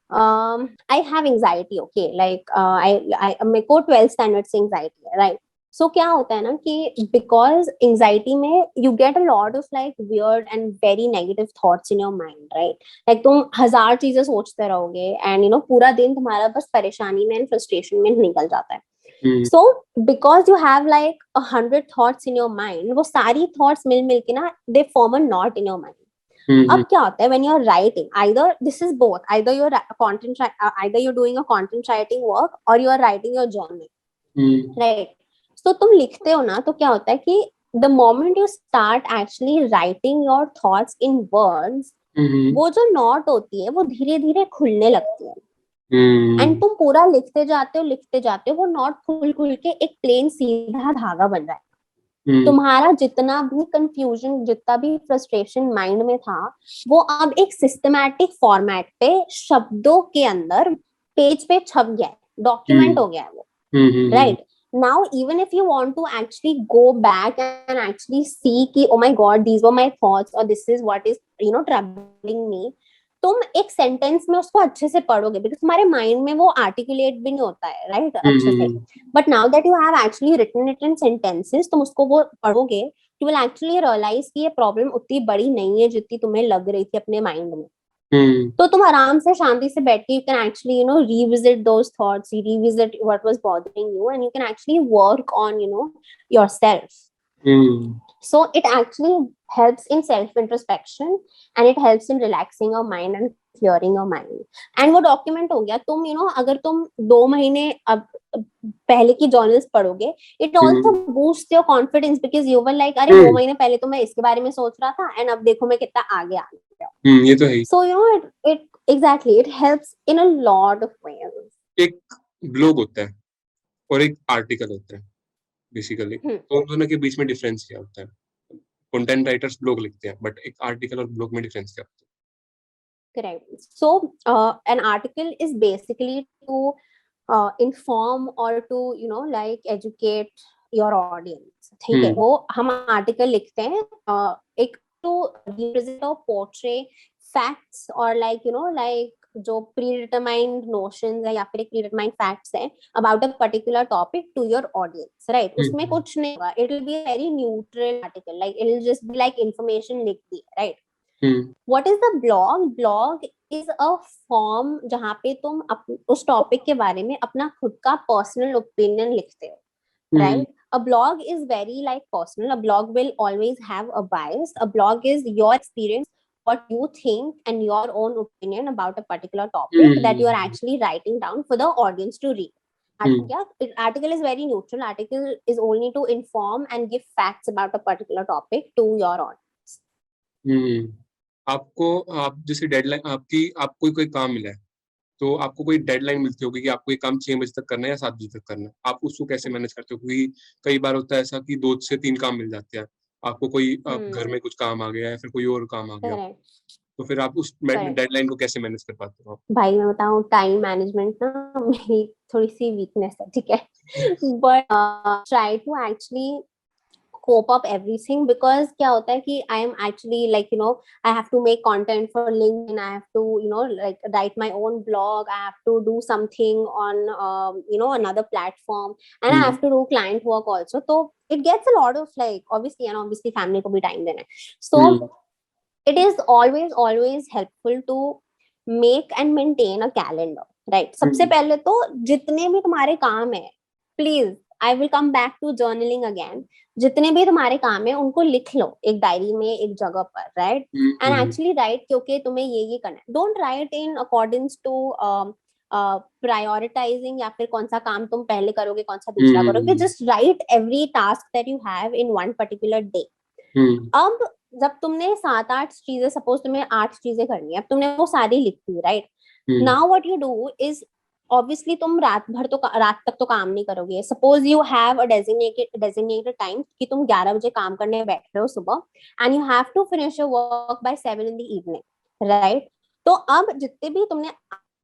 I have anxiety. Okay, like I मेरे को 12th standard से anxiety है, right? So क्या होता है ना कि because anxiety में you get a lot of like weird and very negative thoughts in your mind, right? Like तुम हजार चीजें सोचते रहोगे and you know पूरा दिन तुम्हारा बस परेशानी में and frustration में निकल जाता है। हम्म So because you have like 100 thoughts in your mind, वो सारी thoughts मिल के ना they form a knot in your mind. अब हम्म क्या होता है when you're writing, either this is both, either either you're doing a content writing work or you are writing your journal, hmm right? So तुम लिखते हो ना, तो क्या होता है कि the moment you start actually writing your thoughts in words, हम्म वो जो नॉट होती है वो धीरे धीरे खुलने लगती है एंड हम्म तुम पूरा लिखते जाते हो, वो नॉट खुल खुल के एक प्लेन सीधा धागा बन रहा है। हम्म तुम्हारा जितना भी कंफ्यूजन, जितना भी फ्रस्ट्रेशन माइंड में था, वो अब एक सिस्टमैटिक फॉर्मेट पे शब्दों के अंदर पेज पे छप गया है, डॉक्यूमेंट हो गया है वो, हम्म right? Now even if you want to actually go back and actually see कि oh my god these were my thoughts or this is what is you know troubling me, तुम एक सेंटेंस में उसको अच्छे से पढ़ोगे बिकॉज तुम्हारे mind में वो आर्टिकुलेट भी नहीं होता है, राइट? अच्छे से। But now that you have actually written it in sentences, तुम उसको वो पढ़ोगे, यू विल एक्चुअली रियलाइज कि ये प्रॉब्लम उतनी बड़ी नहीं है जितनी तुम्हें लग रही थी अपने माइंड में। तो तुम आराम से शांति से बैठ के you can actually you know revisit those thoughts, you revisit what was bothering you and you can actually work on you know yourself. So it actually helps in self introspection and it helps in relaxing your mind and clearing your mind and वो document हो गया। तुम you know अगर तुम 2 महीने अब पहले की जर्नल्स पढ़ोगे, it also boosts your confidence because you were like अरे 2 महीने पहले तो मैं इसके बारे में सोच रहा था and अब देखो मैं कितना आगे आ गया। ये तो है ही। So you know it exactly it helps in a lot of ways. एक ब्लॉग होता है और एक आर्टिकल होता है बेसिकली, तो उन दोनों के बीच में डिफरेंस क्या होता है? कंटेंट राइटर्स ब्लॉग लिखते हैं, बट एक आर्टिकल और ब्लॉग में डिफरेंस क्या होता Correct. So an article is basically to inform or to you know like educate your audience. ठीक है, है? वो हम आर्टिकल लिखते हैं एक to represent or portray facts or like you know like जो predetermined notions है या फिर एक predetermined facts है about a particular topic to your audience, right? उसमें कुछ नहीं होगा, it will be a very neutral article, like it will just be like information लिख दी, right? What is the blog? Blog is a form जहाँ पे तुम उस topic के बारे में अपना खुद का पर्सनल ओपिनियन लिखते हो, right? A blog is very like personal. A blog will always have a bias. A blog is your experience, what you think, and your own opinion about a particular topic that you are actually writing down for the audience to read. Article is very neutral. Article is only to inform and give facts about a particular topic to your audience. आपको आप जैसे deadline आपको कोई काम मिला है, तो आपको कोई डेडलाइन मिलती होगी कि आपको ये काम 6 बजे तक करना है या 7 बजे तक करना है। आप उसको कैसे मैनेज करते हो? क्योंकि कई बार होता है ऐसा कि 2 से 3 काम मिल जाते हैं। आपको कोई घर में कुछ काम आ गया या फिर कोई और काम आ गया, Correct. तो फिर आप उस Correct. डेडलाइन को कैसे मैनेज कर पाते हो? भाई मैं बताऊं, टाइम मैनेजमेंट ना मेरी थोड़ी सी वीकनेस है, ठीक है? But try to actually cope up everything, because क्या होता है कि I am actually like I have to make content for LinkedIn, I have to like write my own blog, I have to do something on another platform, and I have to do client work also. So it gets a lot of like obviously family को भी time देना है. So it is always helpful to make and maintain a calendar, right? सबसे पहले तो जितने भी तुम्हारे काम है, please I will come back to journaling again, जितने भी तुम्हारे काम है उनको लिख लो एक डायरी में एक जगह पर, राइट? एंड एक्चुअली राइट क्योंकि तुम्हें ये करना है. Don't write in accordings to prioritising या फिर कौन सा काम तुम पहले करोगे कौन सा दूसरा करोगे. Just right every task that you have in one particular day. अब जब तुमने 7-8 चीजें, सपोज तुम्हें 8 चीजें करनी है, अब तुमने वो सारी लिख दी, right? Now what you do is, obviously तुम रात तक तो काम नहीं करोगे. Suppose you have a designated time कि तुम 11 बजे काम करने बैठ रहे हो सुबह, and you have to finish your work by 7 in the evening, राइट? तो अब जितने भी तुमने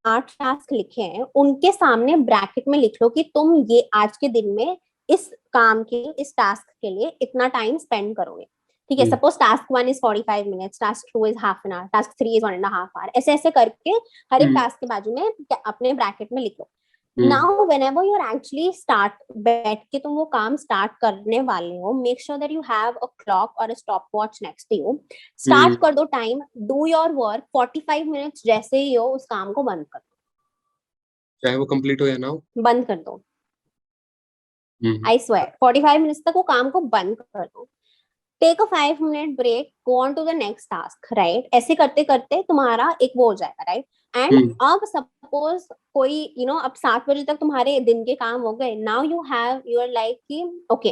8 टास्क लिखे हैं उनके सामने ब्रैकेट में लिख लो कि तुम ये आज के दिन में इस काम के, इस टास्क के लिए इतना टाइम स्पेंड करोगे. ठीक है, suppose task 1 is 45 minutes, task 2 is half an hour, task 3 is 1.5 hour. ऐसे ऐसे करके हर एक टास्क के बाजू में अपने ब्रैकेट में लिख लो. Now whenever you are actually start बैठ के तुम वो काम स्टार्ट करने वाले हो, make sure that you have a clock और a stop watch next to you. Start कर दो time, do your work. 45 minutes जैसे ही हो उस काम को बंद कर दो, चाहे वो कंप्लीट हो या ना हो, बंद कर दो. आई स्वेयर 45 मिनट्स तक वो काम को बंद कर दो. Take a 5-minute break, go on to the next task, right? ऐसे करते करते तुम्हारा एक वो हो जाएगा, राइट? एंड अब सपोज कोई अब 7 बजे तक तुम्हारे दिन के काम हो गए. Now you have your like कि ओके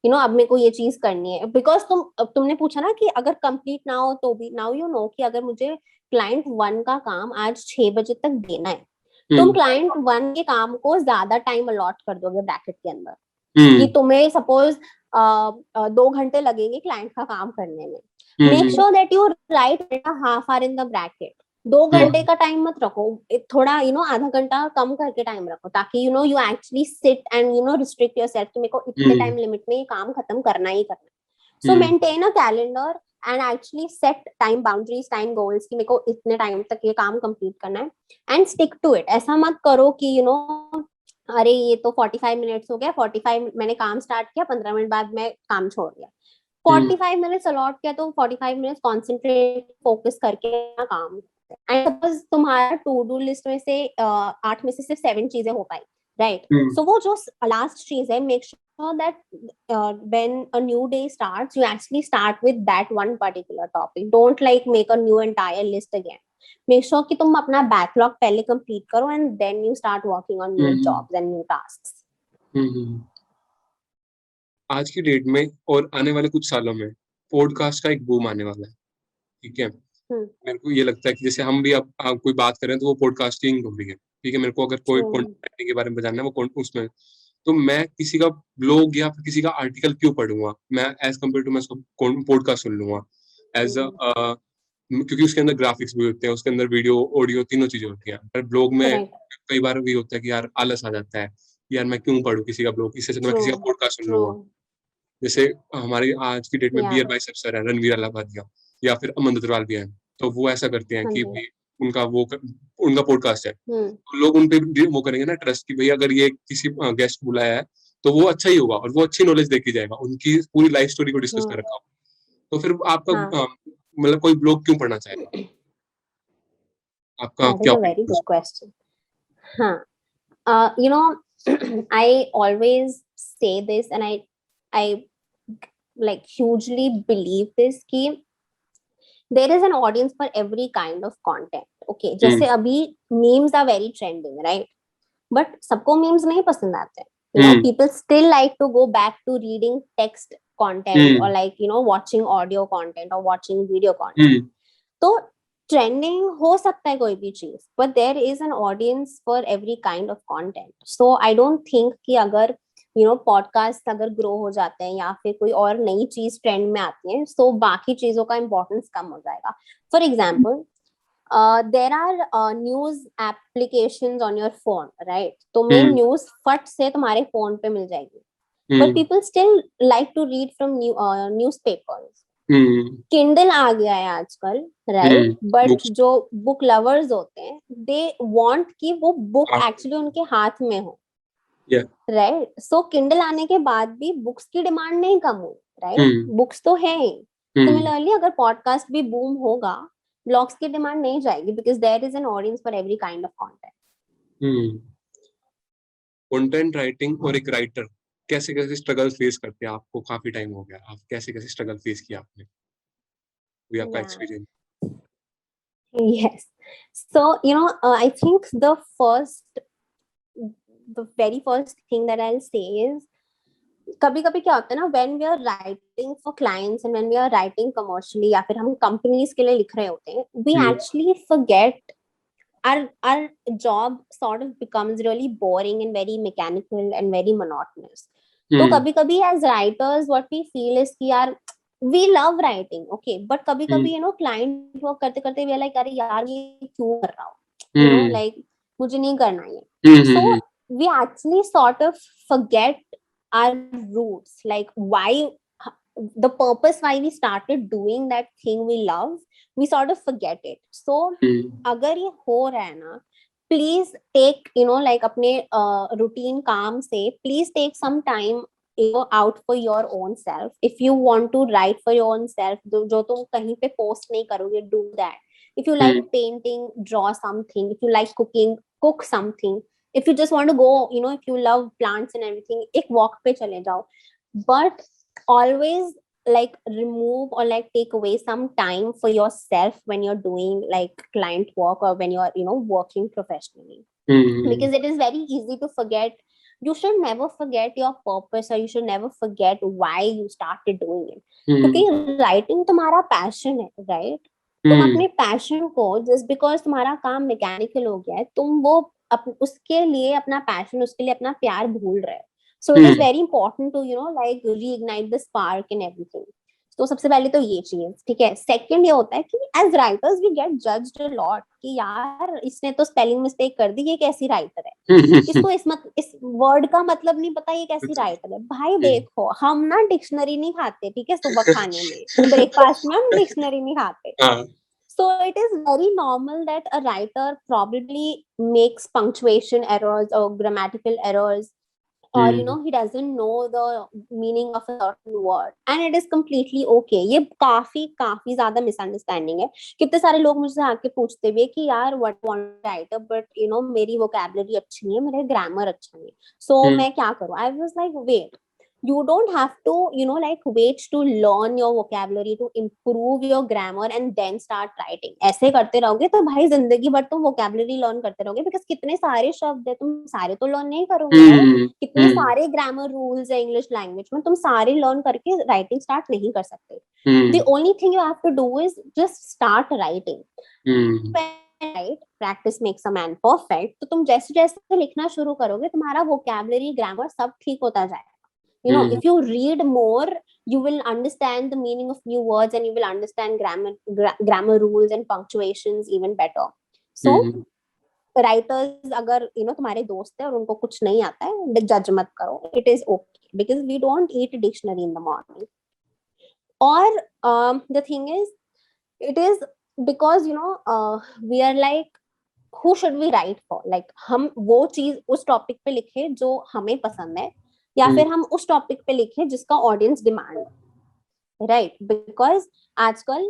अब मेरे को ये चीज करनी है, बिकॉज तुमने पूछा ना कि अगर कंप्लीट ना हो तो भी, नाउ यू नो कि अगर मुझे क्लाइंट 1 का काम आज 6 बजे तक देना है, तुम क्लाइंट 1 के काम को ज्यादा टाइम अलॉट कर दोगे ब्रैकेट के अंदर. कि तुम्हें सपोज 2 घंटे लगेंगे क्लाइंट का काम करने में. Make sure that you right half hour in the bracket. 2 घंटे का टाइम मत रखो, थोड़ा आधा घंटा कम करके टाइम रखो, ताकि you actually sit and restrict yourself कि मेरे को इतने टाइम लिमिट में ये काम खत्म करना ही करना. सो maintain a calendar and actually set time boundaries, time goals कि मेरे को इतने टाइम तक ये काम कंप्लीट करना है, एंड स्टिक टू इट. ऐसा मत करो कि अरे ये तो 45 मिनट्स हो गया, 45 मैंने काम स्टार्ट किया, 15 मिनट बाद मैं काम छोड़ दिया. 45 मिनट्स अलॉट किया तो 45 मिनट्स कॉन्सेंट्रेट फोकस करके काम. एंड सपोज तुम्हारा टू डू लिस्ट में से 8 में से सिर्फ 7 चीजें हो पाई, राइट? सो वो जो लास्ट चीज है, make sure that when a new day starts you actually start with that one particular topic. Don't like make a new entire list again. Make sure कि तुम अपना बैकलॉग पहले कंप्लीट करो and then you start working on new jobs and new tasks. आज की date में और आने वाले कुछ सालों में पॉडकास्ट का एक बूम आने वाला है, ठीक है? मेरे को ये लगता है कि जैसे हम भी अब कोई बात करें तो वो पॉडकास्टिंग हो रही है, ठीक है? मेरे को अगर कोई कंटेंट के बारे में जानना है वो उसमें, तो मैं किसी का ब्लॉग या फिर किसी का आर्टिकल क्यों पढ़ूंगा? मैं एज कम्पेयर टू मैं उसको पॉडकास्ट सुन लूंगा एज अ, क्योंकि उसके अंदर ग्राफिक्स भी होते हैं, उसके अंदर वीडियो ऑडियो तीनों चीजें होती हैं. पर ब्लॉग में कई बार भी होता है कि यार आलस आ जाता है, यार मैं क्यों पढूं किसी का ब्लॉग, इससे मैं किसी का पॉडकास्ट सुन लूंगा. जैसे हमारी आज की डेट में बियर बाइसेप्स सर है, रणवीर अलाहाबादिया या फिर अमन दत्तरवाल भी हैं, तो वो ऐसा करते हैं कि भाई उनका पॉडकास्ट है, तो लोग उन पे वो करेंगे ना ट्रस्ट कि भाई अगर ये किसी गेस्ट बुलाया है तो वो अच्छा ही होगा और वो अच्छी नॉलेज देके जाएगा, उनकी पूरी लाइफ स्टोरी को डिस्कस कर रखा हो. तो फिर आपका मतलब कोई ब्लॉग क्यों पढ़ना चाहेगा? आपका क्या? Very good question. हाँ, I always say this and I like hugely believe this कि there is an audience for every kind of content. Okay, जैसे अभी memes are very trending, right? But सबको memes नहीं पसंद आते. People still like to go back to reading text content or like watching audio content or watching video content. तो trending हो सकता है कोई भी चीज, but there is an audience for every kind of content. So I don't think कि अगर podcast अगर ग्रो हो जाते हैं या फिर कोई और नई चीज ट्रेंड में आती है, तो बाकी चीजों का इंपॉर्टेंस कम हो जाएगा. For example there are news applications on your phone, right? तुम्हें न्यूज फट से तुम्हारे फोन पे मिल जाएगी, but people still like to read from newspapers. Kindle आ गया है आजकल, right? But Books. जो book lovers होते हैं, they want कि वो book हाँ. actually उनके हाथ में हो, Yeah. right? So Kindle आने के बाद भी books की demand नहीं कम हुई, right? Books तो है ही. Similarly, अगर podcast भी boom होगा, blogs की demand नहीं जाएगी, because there is an audience for every kind of content. Content writing और एक राइटर कैसे कैसे स्ट्रगल फेस करते हैं? आपको काफी टाइम हो गया, आप कैसे कैसे स्ट्रगल फेस किया आपने, कोई आपका experience? Yes. So, I think the very first thing that I'll say is, कभी कभी क्या होता है ना, when we are writing for clients and when we are writing commercially या फिर हम companies के लिए लिख रहे होते हैं, we actually forget our job sort of becomes really boring and very mechanical and very monotonous. तो कभी कभी as writers what we feel is कि यार we love writing, okay, but कभी कभी client work करते करते we are like, अरे यार ये क्यों कर रहा हूँ, like मुझे नहीं करना ये. So we actually sort of forget our roots, like why, the purpose why we started doing that thing we love, we sort of forget it. So अगर ये हो रहा है ना, please take like अपने routine काम से please take some time out for your own self. If you want to write for your own self, जो तुम कहीं पे post नहीं करोगे, do that. If you like painting, draw something. If you like cooking, cook something. If you just want to go, if you love plants and everything, एक walk पे चले जाओ. But always like remove or like take away some time for yourself when you're doing like client work or when you're working professionally. Because it is very easy to forget. You should never forget your purpose, or you should never forget why you started doing it. क्योंकि writing तुम्हारा passion है, right? तुम अपने passion को just because तुम्हारा काम mechanical हो गया है, तुम वो उसके लिए अपना passion, उसके लिए अपना प्यार भूल रहे हो. So it is very important to like reignite the spark and everything. तो सबसे पहले तो ये चीज, ठीक है. सेकंड ये होता है कि as writers we get judged a lot कि यार इसने तो स्पेलिंग मिस्टेक कर दी, ये कैसी राइटर है, इसको इस वर्ड का मतलब नहीं पता, ये कैसी राइटर है. भाई देखो, हम ना डिक्शनरी नहीं खाते, ठीक है, सुबह खाने में ब्रेकफास्ट में हम डिक्शनरी नहीं खाते. So it is very normal that a writer probably makes punctuation errors or grammatical errors, or he doesn't know the meaning of a certain word, and it is completely okay. ये काफी ज्यादा misunderstanding है. कितने सारे लोग मुझसे आके पूछते भी है कि यार what want to write, but मेरी vocabulary अच्छी नहीं है, मेरा grammar अच्छा नहीं है, so मैं क्या करूँ? I was like, wait, you don't have to like wait to learn your vocabulary to improve your grammar and then start writing. ऐसे करते रहोगे तो भाई जिंदगी भर तुम vocabulary learn करते रहोगे, because कितने सारे शब्द है, तुम सारे तो learn नहीं करोगे, right? कितने सारे grammar rules है English language में, तुम सारे learn करके writing start नहीं कर सकते. The only thing you have to do is just start writing. Right? Practice makes a man perfect. तो तुम जैसे जैसे लिखना शुरू करोगे, तुम्हारा vocabulary, grammar सब ठीक होता जाएगा. If you read more, you will understand the meaning of new words, and you will understand grammar rules and punctuations even better. So writers अगर तुम्हारे दोस्त है और उनको कुछ नहीं आता है, जज मत करो. It is okay, because we don't eat a dictionary in the morning. Or the thing is, it is because we are like, who should we write for? Like हम वो चीज उस टॉपिक पे लिखे जो हमें पसंद है, या फिर हम उस टॉपिक पे लिखे जिसका ऑडियंस डिमांड, राइट? बिकॉज आजकल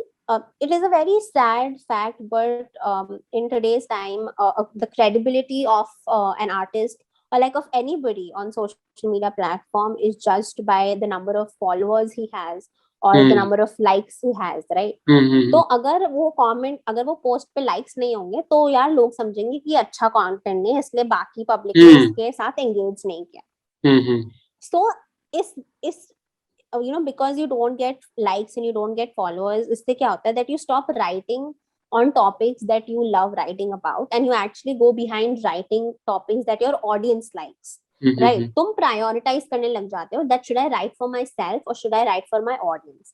it is a very sad fact, but in today's time the credibility of an artist, or like of anybody on social media platform, is judged by the number of followers he has or the number of likes he has, right? तो अगर वो post पे likes नहीं होंगे तो यार लोग समझेंगे कि अच्छा कंटेंट नहीं, इसलिए बाकी पब्लिक ने इसके साथ एंगेज नहीं किया. So because you don't get likes and you don't get followers, इससे क्या होता है that you stop writing on topics that you love writing about, and you actually go behind writing topics that your audience likes, right? तुम prioritize करने लग जाते हो that should I write for myself or should I write for my audience.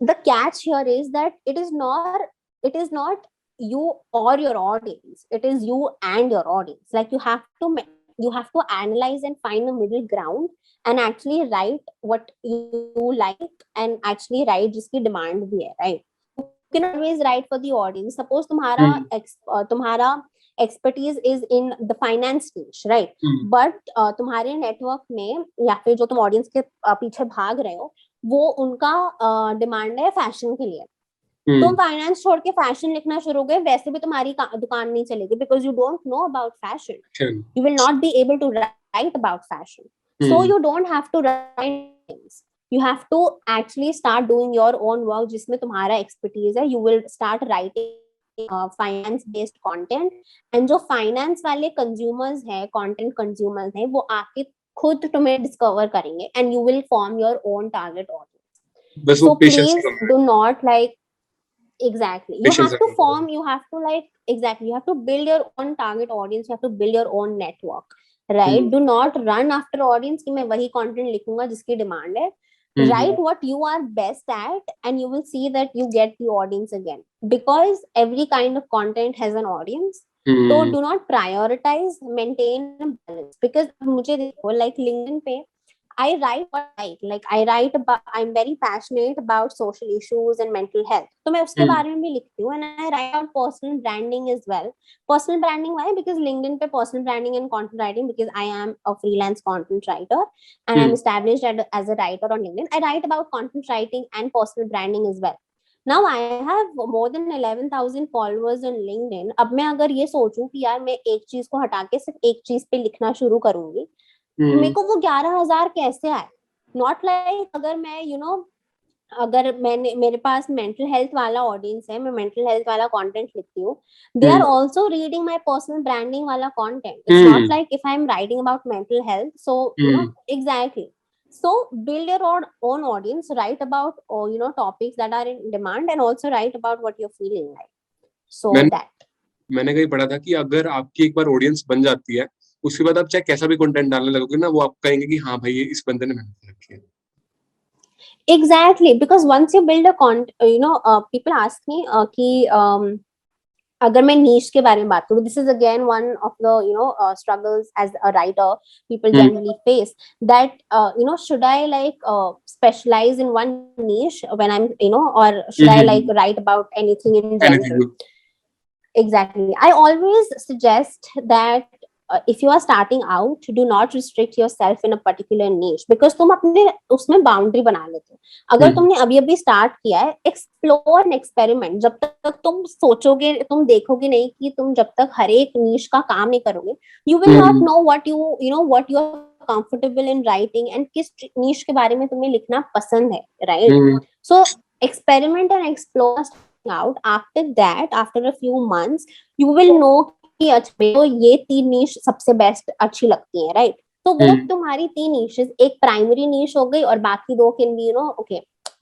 The catch here is that it is not you or your audience, it is you and your audience. Like you have to You have to analyze and find a middle ground and actually write what you like and actually write जिसकी demand भी है, right? You can always write for the audience. Suppose तुम्हारा expertise is in the finance niche, right? But तुम्हारे network में या फिर जो तुम audience के पीछे भाग रहे हो वो उनका डिमांड है फैशन के लिए. तुम फाइनेंस छोड़ के फैशन लिखना शुरू हो गए, वैसे भी तुम्हारी दुकान नहीं चलेगी because you don't know about fashion. You will not be able to write about fashion. So you don't have to write things. You have to actually start doing your own work जिसमें तुम्हारा expertise है. You will start writing finance based content, and जो finance वाले consumers हैं, content consumers हैं, वो आके खुद तुम्हें discover करेंगे and you will form your own target audience. So please do not like exactly you have to form, you have to like exactly you have to build your own target audience, you have to build your own network, right? Do not run after audience कि मैं वही content लिखूंगा जिसकी demand है. Write what you are best at and you will see that you get the audience again, because every kind of content has an audience. So do not prioritize, maintain a balance. Because मुझे देखो like LinkedIn पे I write what I like. I write about, I'm very passionate about social issues and mental health. तो मैं उसके बारे में भी लिखती हूँ, and I write about personal branding as well. Personal branding why? Because LinkedIn पे personal branding and content writing, because I am a freelance content writer and I'm established as a writer on LinkedIn. I write about content writing and personal branding as well. Now I have more than 11,000 followers on LinkedIn. अब मैं अगर ये सोचूं कि यार मैं एक चीज को हटा के सिर्फ एक चीज पे लिखना शुरू करूंगी, मेरे को वो 11,000 कैसे आए? नॉट लाइक अगर मैं अगर मेरे पास मेंटल हेल्थ वाला ऑडियंस है, मैं मेंटल हेल्थ वाला कंटेंट लिखती हूँ, they are also reading my personal branding वाला content. It's not like if I am writing about mental health, so exactly. So build your own audience, write about topics that are in demand, and also write about what you're feeling like. So मैंने कहीं पढ़ा था कि अगर आपकी एक बार audience बन जाती है, उसके बाद आप चाहे कैसा भी कंटेंट डालने लगोगे ना, वो आप कहेंगे कि हाँ भाई ये इस बंदे ने मेहनत रखी है. Exactly, because once you build a people ask me कि अगर मैं niche के बारे में बात करूँ, this is again one of the struggles as a writer people generally face, that should I like specialize in one niche when I'm or should I like write about anything in general? Exactly. I always suggest that if you are starting out, do not restrict yourself in a particular niche, because तुम अपने उसमें boundary बना लेते हो. अगर तुमने अभी start किया है, एक्सप्लोर एंड एक्सपेरिमेंट. जब तक तुम सोचोगे, तुम देखोगे नहीं कि तुम जब तक हर एक नीश का काम नहीं करोगे, you will not know what you are comfortable in writing and किस नीश के बारे में तुम्हें लिखना पसंद है, right? So experiment and explore out. After that, after a few months, you will know कि अच्छा तो ये 3 नीश सबसे बेस्ट अच्छी लगती है, राइट? तो वो तुम्हारी 3 नीशेस, एक प्राइमरी नीश हो गई और बाकी 2 can be okay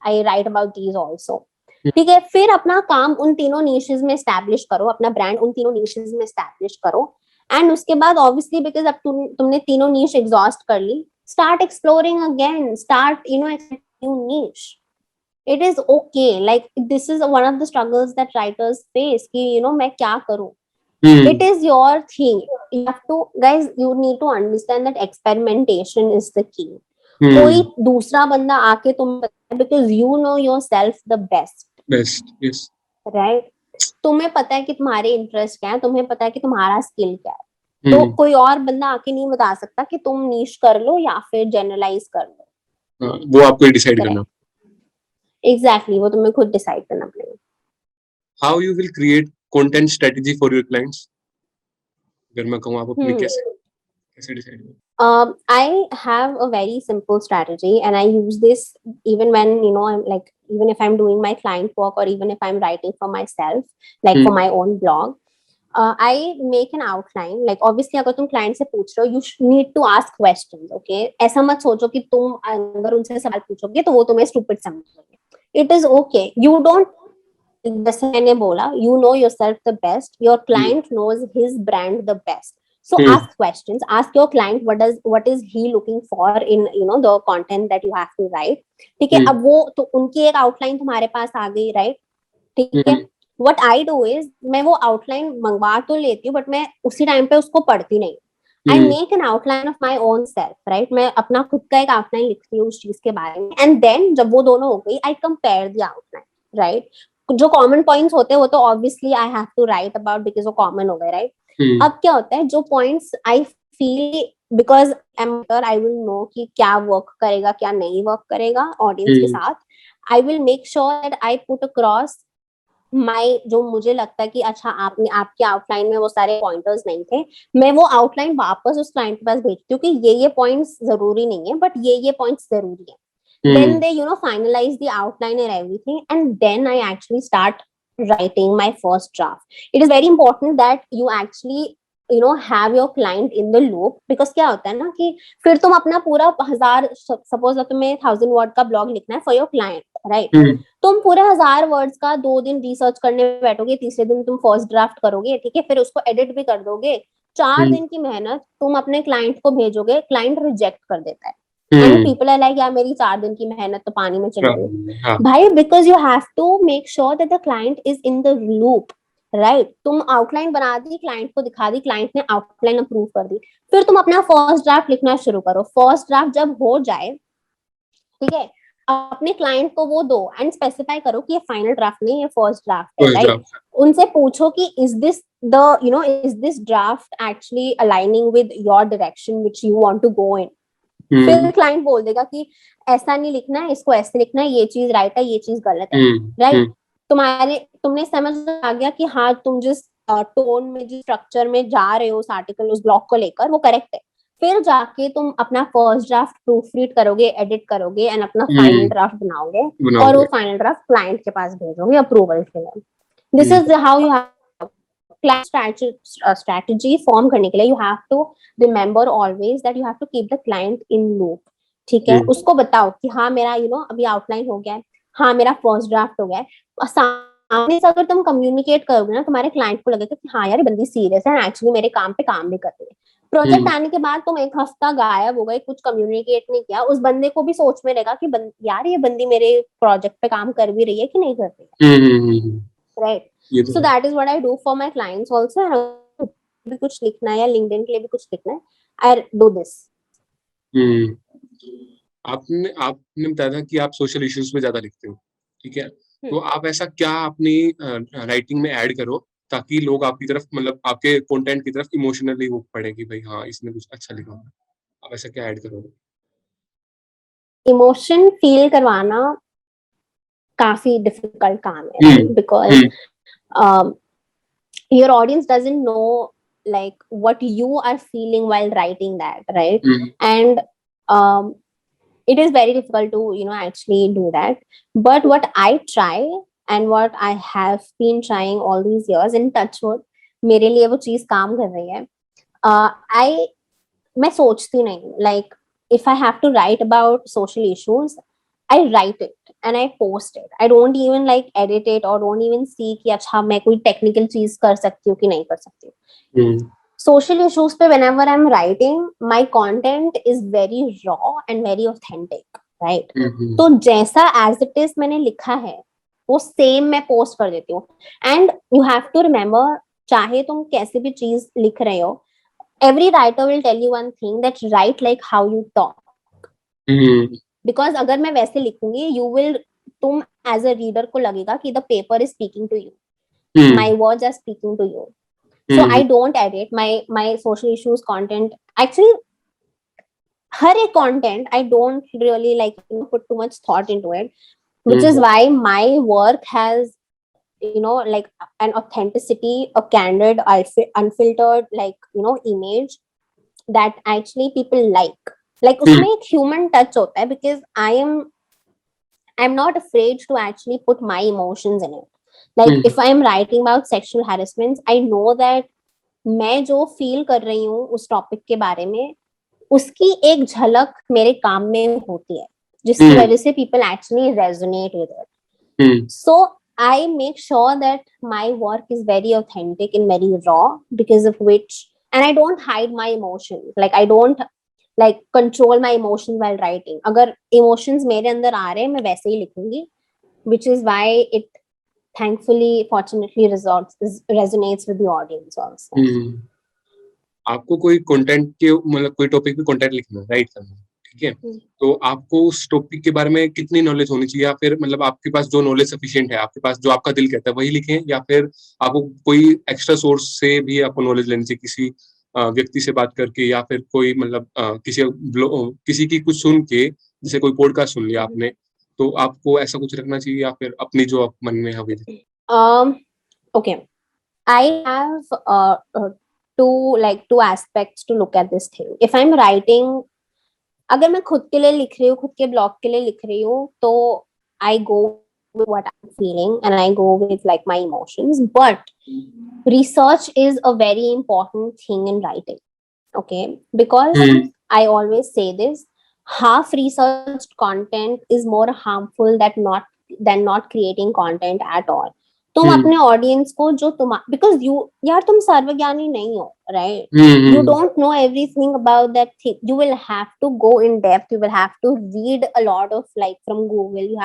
I right about these also. ठीक है, फिर अपना काम उन तीनों नीशेस में एस्टैब्लिश करो, अपना ब्रांड उन तीनों नीशेस में एस्टैब्लिश करो. एंड उसके बाद ऑब्वियसली बिकॉज अब तुमने तीनों नीश एग्जॉस्ट कर ली, start exploring again, start new niche. It is okay. Like this is one of the struggles that writers face कि मैं क्या करूं. It is your thing. You have to, guys, you need to understand that experimentation is the key. कोई दूसरा बंदा आके तुम because you know yourself the best. Yes. Right? तुम्हें पता है कि तुम्हारे इंटरेस्ट क्या है, तुम्हें पता है कि तुम्हारा स्किल क्या है. तो कोई और बंदा आके नहीं बता सकता कि तुम नीश कर लो या फिर जनरलाइज कर लो. वो आपको डिसाइड करना. Exactly, वो तुम्हें खुद डिसाइड करना पड़ेगा. How you will create content strategy for your clients? अगर मैं कहूँ आप अपने कैसे डिसाइड करो? I have a very simple strategy, and I use this even when I'm like, even if I'm doing my client work or even if I'm writing for myself, like for my own blog. I make an outline. Like obviously अगर तुम client से पूछ रहे हो, you need to ask questions. Okay, ऐसा मत सोचो कि तुम अगर उनसे सवाल पूछोगे तो वो तुम्हें stupid समझेंगे. It is okay. You don't, जैसे मैंने बोला, you know yourself the best. Your client knows his brand the best. So ask questions. Ask your client what is he looking for in the content that you have to write. ठीक है, अब वो तो उनकी एक outline तुम्हारे पास आ गई, right? ठीक है. What I do is मैं वो outline मंगवा तो लेती हूँ, but मैं उसी टाइम पे उसको पढ़ती नहीं. I make an outline of my own self, right? मैं अपना खुद का एक outline लिखती हूँ उस चीज के बारे में, and then जब वो दोनों हो गई, I compare the outline, right? जो common points होते हैं वो तो obviously I have to write about because वो common हो गए, right? अब क्या होता है, जो points I feel because I will know कि क्या work करेगा क्या नहीं work करेगा audience के साथ, I will make sure that I put across जो मुझे लगता है कि अच्छा आपने आपके आउटलाइन में वो सारे पॉइंटर्स नहीं थे, मैं वो आउटलाइन वापस उस क्लाइंट के पास भेजती हूँ कि ये पॉइंट्स जरूरी नहीं है बट ये पॉइंट्स जरूरी है. Then they finalize the outline and everything, and then I actually start writing my first draft. It is very important that you actually have your client in the loop, because क्या होता है ना कि फिर तुम अपना पूरा 1000, सपोज तुम्हें 1000 वर्ड का ब्लॉग लिखना है फॉर योर क्लाइंट, राइट? तुम पूरे 1000 वर्ड्स का 2 दिन रिसर्च करने में बैठोगे, तीसरे दिन तुम फर्स्ट ड्राफ्ट करोगे, ठीक है, फिर उसको एडिट भी कर दोगे, 4 दिन की मेहनत तुम अपने क्लाइंट को भेजोगे, क्लाइंट रिजेक्ट कर देता है. And people are like, यार मेरी 4 दिन की मेहनत तो पानी में चली गई भाई, because you have to make sure that the client is in the loop, right? तुम आउटलाइन बना दी, क्लाइंट को दिखा दी, क्लाइंट ने आउटलाइन अप्रूव कर दी, फिर तुम अपना फर्स्ट ड्राफ्ट लिखना शुरू करो. फर्स्ट ड्राफ्ट जब हो जाए, ठीक है, अपने क्लाइंट को वो दो एंड स्पेसिफाई करो कि ये फाइनल ड्राफ्ट नहीं, ये फर्स्ट ड्राफ्ट है, राइट? उनसे पूछो कि is this draft actually aligning with your direction which you want to go in. फिर क्लाइंट बोल देगा कि ऐसा नहीं लिखना है, इसको ऐसे लिखना है, ये चीज राइट है, ये चीज गलत है, राइट? तुमने समझ आ गया कि हाँ तुम जिस टोन में, जिस स्ट्रक्चर में जा रहे हो उस आर्टिकल, उस ब्लॉग को लेकर, वो करेक्ट है. फिर जाके तुम अपना फर्स्ट ड्राफ्ट प्रूफ रीड करोगे, एडिट करोगे एंड अपना फाइनल ड्राफ्ट बनाओगे और वो फाइनल ड्राफ्ट क्लाइंट के पास भेजोगे अप्रूवल के लिए. This is how you have strategy form करने के लिए. You have to remember always that you have to keep the client in loop, ठीक है? उसको बताओ कि हाँ मेरा अभी आउटलाइन हो गया है, हाँ मेरा फर्स्ट ड्राफ्ट हो गया है. सामने से अगर तुम कम्युनिकेट करोगे ना, तुम्हारे क्लाइंट को लगेगा कि हाँ यार बंदी सीरियस है, एक्चुअली मेरे काम पे काम भी कर रही है. प्रोजेक्ट आने के बाद तुम एक हफ्ता गायब हो गए, कुछ कम्युनिकेट नहीं किया, उस बंदे को भी सोच में रहेगा कि यार ये बंदी मेरे प्रोजेक्ट पे काम कर भी रही है कि नहीं कर रही है, right? So that is what I do for my clients also. भी कुछ लिखना है या लिंक्डइन के लिए भी कुछ लिखना है, I do this. आपने बताया था कि आप सोशल इश्यूज पे ज्यादा लिखते हो, ठीक है? तो आप ऐसा क्या अपनी राइटिंग में ऐड करो ताकि लोग आपकी तरफ, मतलब आपके कंटेंट की तरफ इमोशनली वो पढ़े कि भाई हाँ इसने कुछ अच्छा लिखा है. आप ऐसा क्या ऐड करोगे? इमोशन फील करवाना काफी डिफिकल्ट काम है, because your audience doesn't know like what you are feeling while writing that, right? And it is very difficult to actually do that. But what I try and what I have been trying all these years, in touch wood मेरे लिए वो चीज काम कर रही है. मैं सोचती नहीं, like if I have to write about social issues, I write it and I post it. I don't even like edit it or don't even see कि अच्छा मैं कोई technical चीज कर सकती हूँ कि नहीं कर सकती हूँ. Social issues पे whenever I'm writing, my content is very raw and very authentic, right? तो जैसा as it is मैंने लिखा है वो सेम मैं पोस्ट कर देती हूँ. And you have to remember, चाहे तुम कैसे भी चीज लिख रहे हो, every writer will tell you one thing, that write like how you talk. Because अगर मैं वैसे लिखूंगी, तुम as a reader को लगेगा कि the paper is speaking to you, my words are speaking to you. So I don't edit my social issues content. Actually, हर एक content I don't really like put too much thought into it, which is why my work has like an authenticity, a candid, unfiltered image that actually people like उसमें एक human touch होता है, because I'm not afraid to actually put my emotions in it. Like if I'm writing about sexual harassment, I know that मैं जो feel कर रही हूँ उस topic के बारे में, उसकी एक झलक मेरे काम में होती है, जिसकी वजह से people actually resonate with it. So I make sure that my work is very authentic and very raw, because of which, and I don't hide my emotions. Like I don't like control my emotions while writing. अगर emotions मेरे अंदर आ रहे हैं, मैं वैसे ही लिखूंगी, which is why it thankfully, fortunately resonates with the audience also. आपको कोई कंटेंट के मतलब कोई टॉपिक पे कंटेंट लिखना है, राइट करना है, ठीक है? तो आपको उस टॉपिक के बारे में कितनी नॉलेज होनी चाहिए, या फिर मतलब आपके पास जो नॉलेज सफिशिएंट है, आपके पास जो आपका दिल कहता है वही लिखें, या फिर आपको कोई एक्स्ट्रा सोर्स से भी आपको नॉलेज लेनी चाहिए, किसी व्यक्ति से बात करके, या फिर कोई मतलब किसी की कुछ सुन के, जैसे कोई पॉडकास्ट सुन लिया आपने, तो आपको ऐसा कुछ रखना चाहिए, या फिर अपनी जो आप मन में है वही लिखें? Okay, I have two aspects to look at this thing. If I'm writing, अगर मैं खुद के लिए लिख रही हूँ, खुद के ब्लॉग के लिए लिख रही हूँ, तो I go with what I'm feeling and I go with like my emotions. But research is a very important thing in writing. Okay, because I always say this: half researched content is more harmful than not creating content at all. तुम अपने audience को जो तुम because यार तुम सर्वज्ञानी नहीं हो, right? You don't know everything about that thing. You will have to go in depth. You will have to read a lot of like from Google. You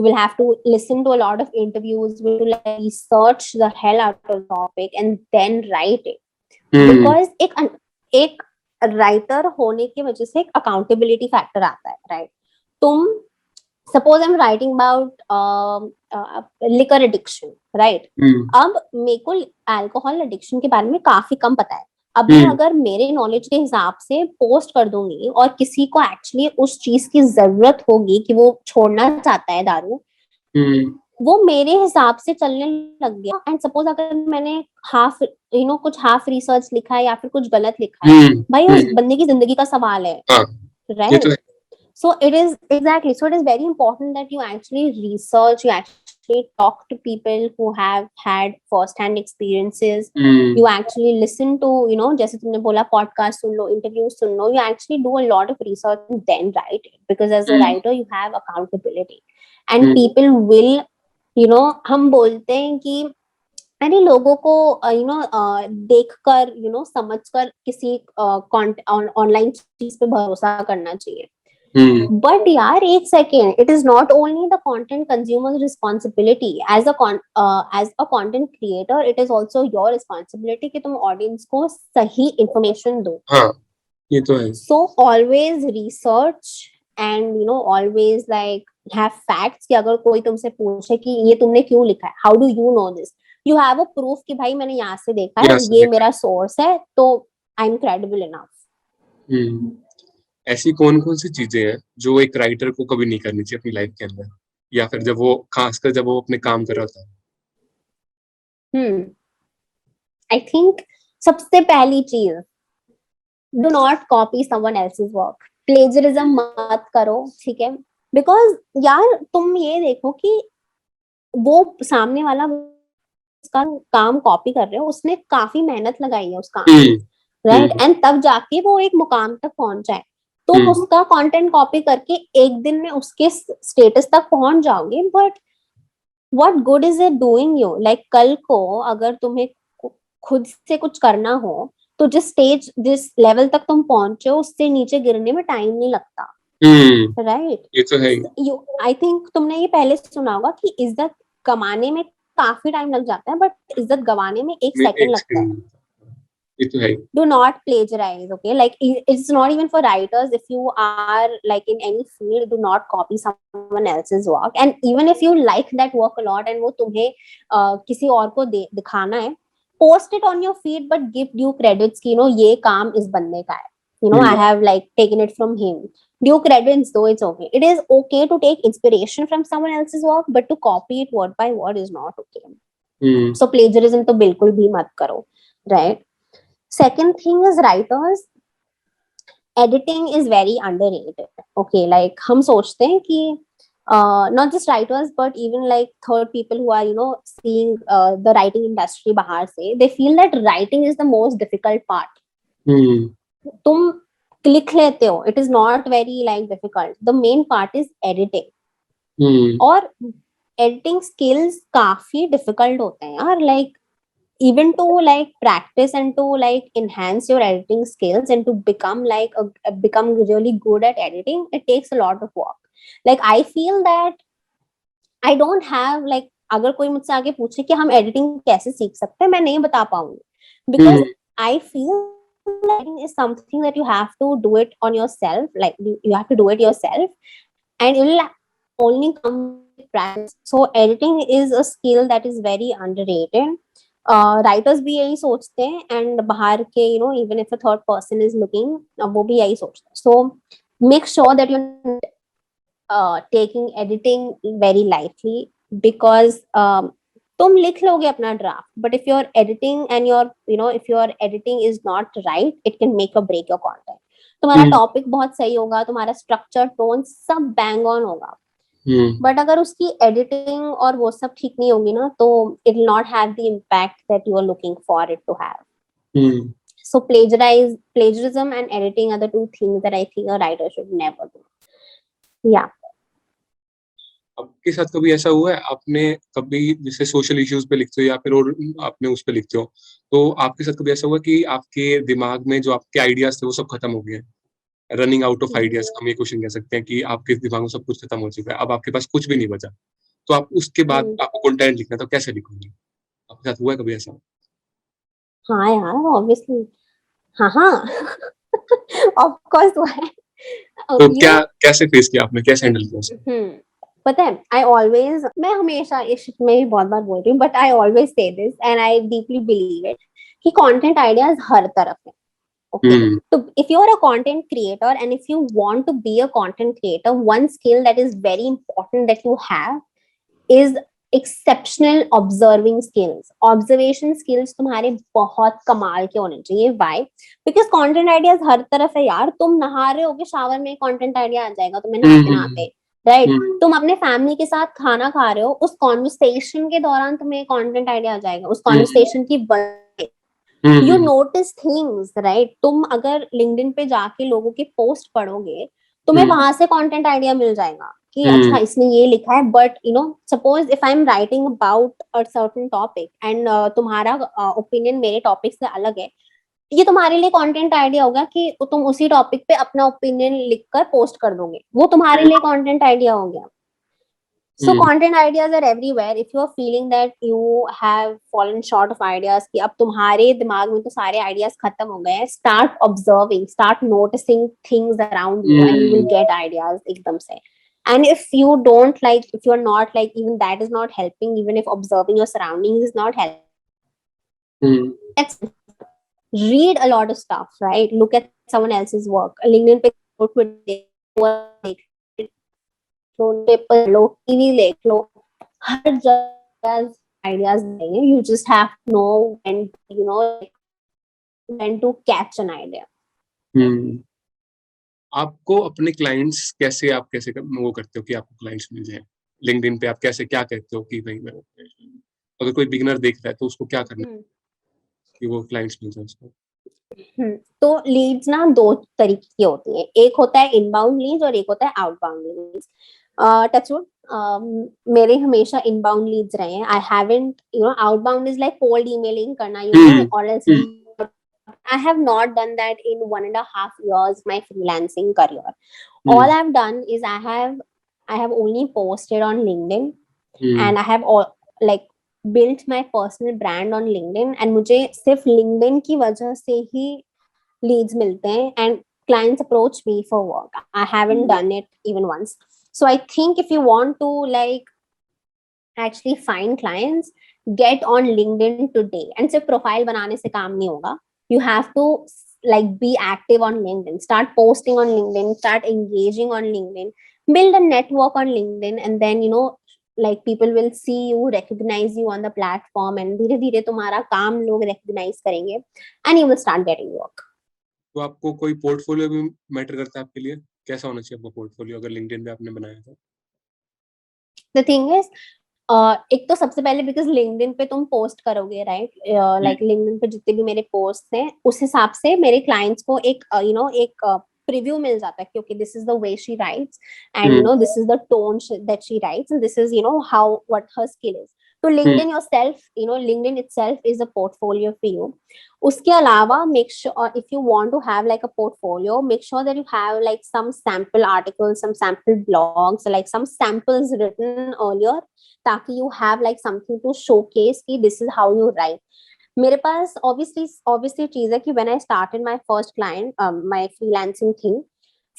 will have to listen to a lot of interviews. You will like, research the hell out of the topic and then write it. Because एक writer होने की वजह से एक accountability factor आता है, right? तुम suppose I am writing about liquor addiction, right? अब मेरे को अल्कोहल एडिक्शन के बारे में काफी कम पता है. अब मैं अगर मेरे नॉलेज के हिसाब से पोस्ट कर दूंगी और किसी को एक्चुअली उस चीज की जरूरत होगी कि वो छोड़ना चाहता है दारू, वो मेरे हिसाब से चलने लग गया. एंड सपोज अगर मैंने कुछ हाफ रिसर्च लिखा है या फिर कुछ गलत लिखा है, भाई उस बंदे की जिंदगी का सवाल है, right? So it is very important that you actually research, you actually talk to people who have had first-hand experiences. You actually listen to, जैसे तुमने बोला podcast soon low, interviews soon low. You actually do a lot of research and then write it, because as a writer you have accountability and people will, हम बोलते हैं कि अरे लोगों को देखकर समझकर किसी ऑनलाइन चीज पे भरोसा करना चाहिए. But यार एक second, it is not only the content consumer's responsibility. As a content creator, it is also your responsibility कि तुम audience को सही information दो. हाँ, ये तो है. So always research and always like have facts. कि अगर कोई तुमसे पूछे कि ये तुमने क्यों लिखा है, how do you know this? You have a proof कि भाई मैंने यहाँ से देखा है, ये मेरा source है, तो I'm credible enough. ऐसी कौन-कौन सी चीजें हैं जो एक राइटर को कभी नहीं करनी चाहिए अपनी लाइफ के अंदर, या फिर खासकर जब वो अपने काम कर रहा होता है? I think सबसे पहली चीज, do not copy someone else's work. Plagiarism मत करो, ठीक है? Because यार तुम ये देखो कि वो सामने वाला उसका काम कॉपी कर रहे हो, उसने काफी मेहनत लगाई है उस काम में, राइट? एंड तब जाके वो एक मुकाम तक पहुंचा है. तुम उसका कंटेंट कॉपी करके एक दिन में उसके स्टेटस तक पहुंच जाओगे, but what good is it doing you? Like कल को अगर तुम्हें खुद से कुछ करना हो, तो जिस लेवल तक तुम पहुंचे हो उससे नीचे गिरने में टाइम नहीं लगता, राइट? ये तो है. आई थिंक तुमने ये पहले सुना होगा कि इज्जत कमाने में काफी टाइम लग जाता है, बट इज्जत गवाने में एक सेकंड लगता है. Do not plagiarize, okay? Like it's not even for writers. If you are like in any field, do not copy someone else's work. And even if you like that work a lot and वो तुम्हें किसी और को दिखाना है, post it on your feed, but give due credits कि ये काम इस बंदे का है. I have like taken it from him. Due credits though, it's okay. It is okay to take inspiration from someone else's work, but to copy it word by word is not okay. So plagiarism तो बिल्कुल भी मत करो, right? Second thing is writers, editing is very underrated. Okay, like हम सोचते हैं कि not just writers but even like third people who are seeing the writing industry बाहर से, they feel that writing is the most difficult part. तुम लिख लेते हो, it is not very like difficult. The main part is editing. और editing skills काफी difficult होते हैं यार, like even to like practice and to like enhance your editing skills and to become really good at editing, it takes a lot of work. Like I feel that I don't have like, अगर कोई मुझसे आगे पूछे कि हम editing कैसे सीख सकते हैं, मैं नहीं बता पाऊंगी, because I feel writing is something that you have to do it on yourself, like you have to do it yourself, and it will only come with practice. So editing is a skill that is very underrated. Writers भी यही सोचते हैं, and बाहर के even if a third person is looking, वो भी यही सोचते हैं. So make sure that you taking editing very lightly, because तुम लिख लोगे अपना draft, but if your editing and your if your editing is not right, it can make a break your content. तुम्हारा टॉपिक बहुत सही होगा, तुम्हारा structure, tone सब बैंग ऑन होगा, बट अगर उसकी एडिटिंग और वो सब ठीक नहीं होगी ना, तो it will not have the impact that you are looking for it to have. So plagiarism and editing are the two things that I think a writer should never do. Yeah. आपके साथ कभी ऐसा हुआ है, आपने कभी जैसे social issues पे लिखते हो या फिर और आपने उस पे लिखते हो, तो आपके साथ कभी ऐसा हुआ कि आपके दिमाग में जो आपके आइडियाज थे वो सब खत्म हो गए, रनिंग आउट ऑफ आइडियाज, हम ये क्वेश्चन कह सकते हैं कि आपके दिमाग में सब कुछ खत्म हो चुका है, अब आपके पास कुछ भी नहीं बचा, तो आप उसके बाद आपको कंटेंट लिखना है, तो कैसे लिखोगे? आपके साथ हुआ है कभी ऐसा? हाँ यार, ऑब्वियसली. हाँ ऑफ कोर्स हुआ है. तो क्या कैसे फेस किया आपने, कैसे हैंडल किया उसे? पता है, मैं हमेशा इस में भी बहुत बार बोल रही हूँ, but I always say this and I deeply believe it कि कंटेंट आइडियाज हर तरफ है. Okay. So if you are a content creator and if you want to be a content creator, one skill that is very important that you have is exceptional observing skills. Observation skills तुम्हारे बहुत कमाल के होने चाहिए. Why? Because content ideas हर तरफ है यार. तुम नहा रहे होगे, शावर में content idea आ जाएगा तुम्हें नहाते नहाते, राइट? तुम अपने फैमिली के साथ खाना खा रहे हो, उस कॉन्वर्सेशन के दौरान तुम्हें कंटेंट आइडिया आ जाएगा, उस कॉन्वर्सेशन की यू नोटिस थिंग्स, राइट? तुम अगर लिंक्डइन पे जाके लोगों के पोस्ट पढ़ोगे, तुम्हें वहां से कंटेंट आइडिया मिल जाएगा कि अच्छा इसने ये लिखा है. But suppose if I am writing about a certain topic and तुम्हारा ओपिनियन मेरे टॉपिक से अलग है, ये तुम्हारे लिए कंटेंट आइडिया होगा कि तुम उसी टॉपिक पे अपना ओपिनियन लिखकर पोस्ट कर दोगे, वो तुम्हारे लिए कंटेंट आइडिया हो गया. So content ideas are everywhere. If you are feeling that you have fallen short of ideas, कि अब तुम्हारे दिमाग में तो सारे ideas खत्म हो गए हैं, start observing, start noticing things around you, and you will get ideas एकदम से. And if you don't like, if you are not like, even that is not helping, even if observing your surroundings is not helping, read a lot of stuff, right? Look at someone else's work. LinkedIn पे go Twitter, paper लो, TV देख लो, हर जगह ideas देंगे. You just have to know when to catch an idea. आपको अपने clients कैसे, आप कैसे वो करते हो कि आपको क्लाइंट्स मिल जाए? लिंक्डइन पे आप कैसे क्या कहते हो कि भाई अगर कोई बिगिनर देख रहा है तो उसको क्या करना है कि वो क्लाइंट्स मिल जाए उसको? तो लीड्स ना दो तरीके की होती है. एक होता है इनबाउंड लीड्स और एक होता है आउटबाउंड लीड्स. टचवुड मेरे हमेशा इनबाउंड लीड्स रहे हैं. I haven't outbound is like cold emailing करना, और else I have not done that in 1.5 years my freelancing career. All I've done is I have only posted on LinkedIn, and I have like built my personal brand on LinkedIn, and मुझे सिर्फ LinkedIn की वजह से ही leads मिलते हैं and clients approach me for work. I haven't done it even once. So I think if you want to like actually find clients, get on LinkedIn today. And सिर्फ profile बनाने से काम नहीं होगा. You have to like be active on LinkedIn, start posting on LinkedIn, start engaging on LinkedIn, build a network on LinkedIn, and then like people will see you, recognize you on the platform, and धीरे धीरे तुम्हारा काम लोग recognize करेंगे and you will start getting work. तो आपको कोई portfolio भी मैटर करता है आपके लिए? कैसा होना चाहिए आपका पोर्टफोलियो अगर लिंक्डइन पे आपने बनाया था? The thing is, एक तो सबसे पहले बिकॉज लिंक्डइन पे तुम पोस्ट करोगे, राइट? लाइक लिंक्डइन पे जितने भी मेरे पोस्ट हैं उस हिसाब से मेरे क्लाइंट्स को एक एक प्रीव्यू मिल जाता है, क्योंकि this is the way she writes and this is the tone that she writes and this is how what her skill is. तो LinkedIn yourself, LinkedIn itself is a portfolio for you. उसके अलावा make sure if you want to have like a portfolio, make sure that you have like some sample articles, some sample blogs, like some samples written earlier, ताकि you have like something to showcase कि this is how you write. मेरे पास obviously चीज है कि when I started my first client, my freelancing thing,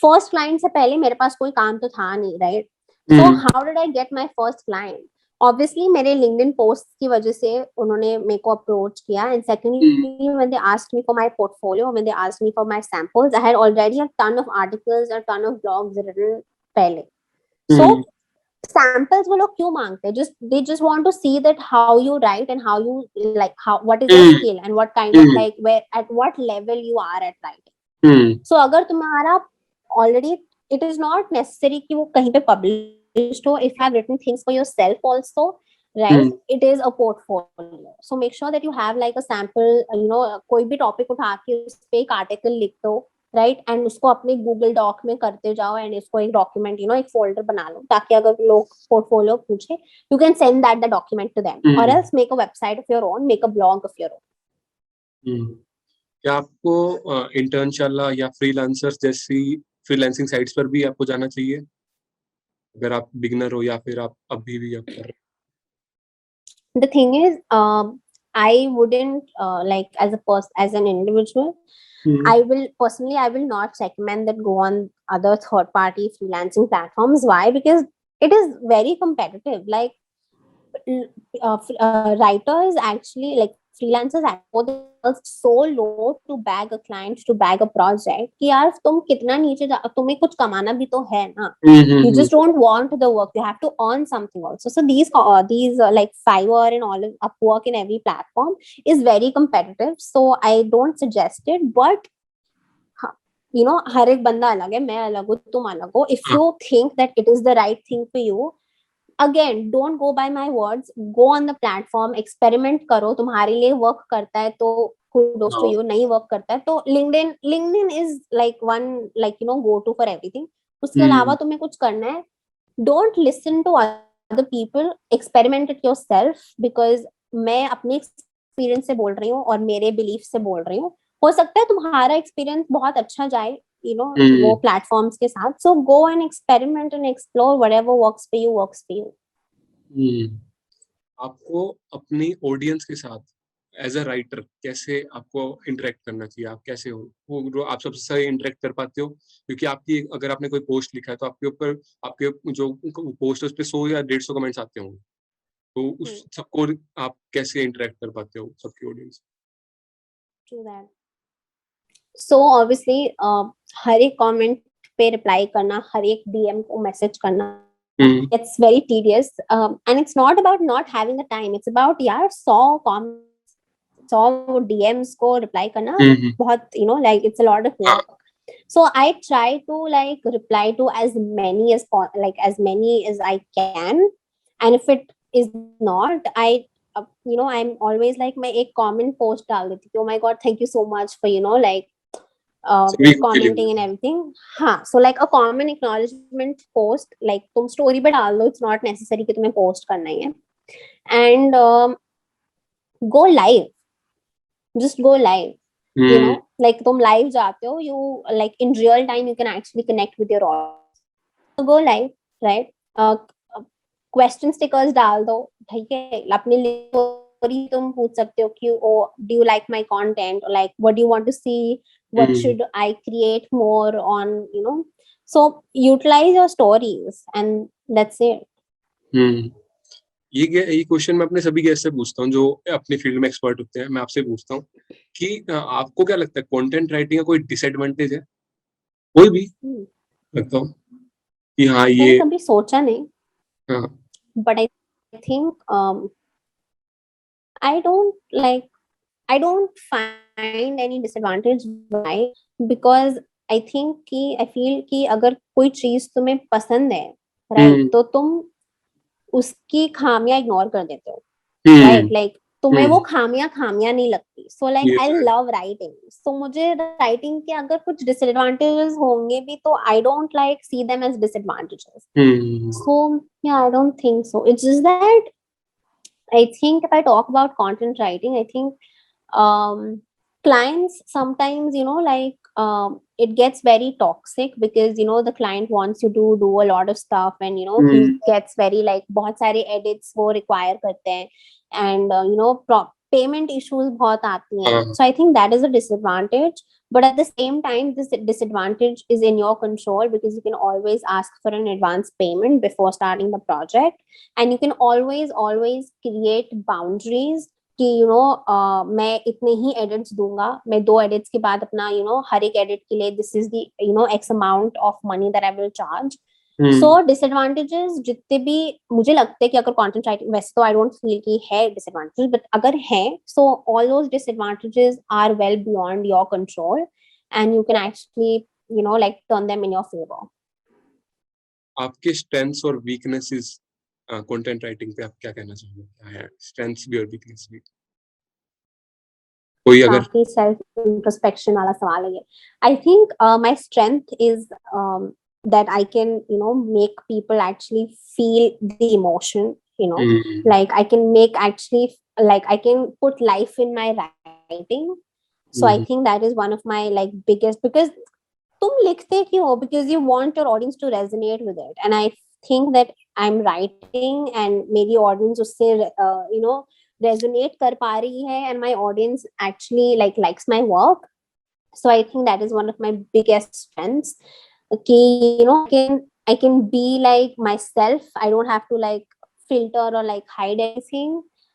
first client से पहले मेरे पास कोई काम तो था नहीं, right? So how did I get my first client? Obviously मेरे LinkedIn posts की वजह से उन्होंने मेरे को approach किया, and secondly when they asked me for my portfolio, when they asked me for my samples, I had already a ton of articles, a ton of blogs written पहले. So samples वो लोग क्यों मांगते हैं? They just want to see that how you write and how you like what is your skill and what kind of like where at what level you are at writing. So अगर तुम्हारा already, it is not necessary कि वो कहीं पे published हो. If you have written things for yourself also, right? It is a portfolio. So make sure that you have like a sample, कोई भी topic उठा के उस पे एक article लिख दो, राइट, एंड उसको अपने गूगल डॉक में करते जाओ एंड इसको एक डॉक्यूमेंट एक फोल्डर बना लो, ताकि अगर लोग पोर्टफोलियो पूछे you can send that the document to them, और else make a website of your own, make a blog of your own. क्या आपको इंटर्नशाला या फ्रीलांसर्स जैसी फ्रीलांसिंग साइट्स पर भी आपको जाना चाहिए अगर आप बिगिनर हो या फिर आप अभी भी आप कर रहे हो? The thing is, I wouldn't like as an individual, I will not recommend that go on other third party freelancing platforms. Why? Because it is very competitive. Like writers actually, like freelancers actually so low to bag a client, to bag a project कि यार तुम कितना नीचे तुम्हें कुछ कमाना भी तो है ना. You just don't want the work, you have to earn something also. So these like Fiverr and all of Upwork in every platform is very competitive, so I don't suggest it. But हर एक बंदा अलग है, मैं अलग हूँ, तुम अलग हो. If you think that it is the right thing for you, again don't go by my words, go on the platform, experiment करो. तुम्हारे लिए वर्क करता है तो kudos to you, नहीं वर्क करता है तो LinkedIn is like one like go to for everything. उसके अलावा तुम्हें कुछ करना है, don't listen to other people, experiment it yourself, because मैं अपने एक्सपीरियंस से बोल रही हूँ और मेरे बिलीफ से बोल रही हूँ. हो सकता है तुम्हारा एक्सपीरियंस बहुत अच्छा जाए वो प्लेटफॉर्म्स के साथ. So go and experiment and explore, whatever works for you works for you. आपको अपनी ऑडियंस के साथ एज अ राइटर कैसे आपको इंटरेक्ट करना चाहिए? आप कैसे हो वो आप सबसे सही इंटरेक्ट कर पाते हो? क्योंकि आपकी अगर आपने कोई पोस्ट लिखा है तो आपके ऊपर आपके जो पोस्ट है उस पे 100 या 150 कमेंट्स आते होंगे, तो उस सबको आप कैसे इंटरेक्ट कर पाते हो सबकी ऑडियंस? सो ऑब्वियसली हर एक कमेंट पे रिप्लाई करना, हर एक डीएम को मैसेज करना, it's very tedious, and it's not about not having the time, it's about यार 100 DMs को reply करना बहुत like it's a lot of work. So I try to like reply to as many as I can, and if it is not, I'm always like मैं एक comment post डाल देती हूँ, oh my god thank you so much for like commenting and everything. So like a common acknowledgement post, like तुम story पे डाल दो, it's not necessary कि तुम्हें post करना ही है. And go live, just go live. Like तुम live जाते हो, you like in real time you can actually connect with your audience. So go live, right? Question stickers डाल दो, ठीक है. अपने लिए तुम पूछ सकते हो कि do you like my content, or like what do you want to see, what should I create more on, so utilize your stories and that's it. ये क्वेश्चन मैं अपने सभी गेस्ट से पूछता हूँ जो अपनी फील्ड में एक्सपर्ट होते हैं. मैं आपसे पूछता हूँ कि आपको क्या लगता है कंटेंट राइटिंग का कोई डिसएडवांटेज है? कोई भी लगता हो कि हाँ ये कभी सोचा नहीं, but I think I don't find any disadvantage. Why? Because I feel कि अगर कोई चीज तुम्हें पसंद है, right, तो तुम उसकी खामियां इग्नोर कर देते हो, right? Like तुम्हें वो खामियां नहीं लगती. So like I love writing. So मुझे writing के अगर कुछ disadvantages होंगे भी तो I don't like see them as disadvantages. So yeah, I don't think so. It's just that I think if I talk about content writing, I think clients sometimes like it gets very toxic because the client wants you to do a lot of stuff, and he gets very like बहुत सारे edits वो require करते हैं, and payment issues बहुत आती हैं. हाँ. So I think that is a disadvantage. But at the same time, this disadvantage is in your control because you can always ask for an advance payment before starting the project, and you can always create boundaries कि मैं इतने ही edits दूंगा, मैं 2 edits के बाद अपना हर एक edit के लिए this is the x amount of money that I will charge. So disadvantages जितने भी मुझे लगते हैं कि अगर कंटेंट राइटिंग, वैसे तो आई डोंट फील कि है डिसएडवांटेजेस, बट अगर है so all those disadvantages are well beyond your control and you can actually like turn them in your favor. आपके स्ट्रेंथ्स और वीकनेसेस कंटेंट राइटिंग पे आप क्या कहना चाहोगे? क्या है स्ट्रेंथ्स भी और वीकनेस भी? कोई अगर काफी सेल्फ इंट्रोस्पेक्शन वाला सवाल है ये. I think my strength is that I can make people actually feel the emotion, like I can make actually, like I can put life in my writing. So I think that is one of my like biggest, because तुम लिखते क्यों? Because you want your audience to resonate with it, and I think that I'm writing and मेरी audience उससे resonate कर पा रही है, and my audience actually likes my work. So I think that is one of my biggest strengths. Okay, I can be like myself. I don't have to like filter or like hide anything.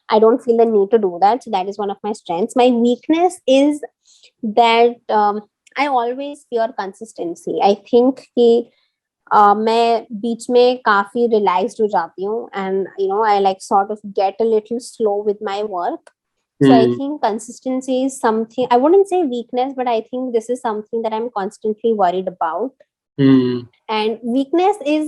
I don't feel the need to do that. So that is one of my strengths. My weakness is that I always fear consistency. I think कि मैं बीच में काफी relaxed हो जाती हूँ, and I like sort of get a little slow with my work. So I think consistency is something, I wouldn't say weakness, but I think this is something that I'm constantly worried about. And weakness is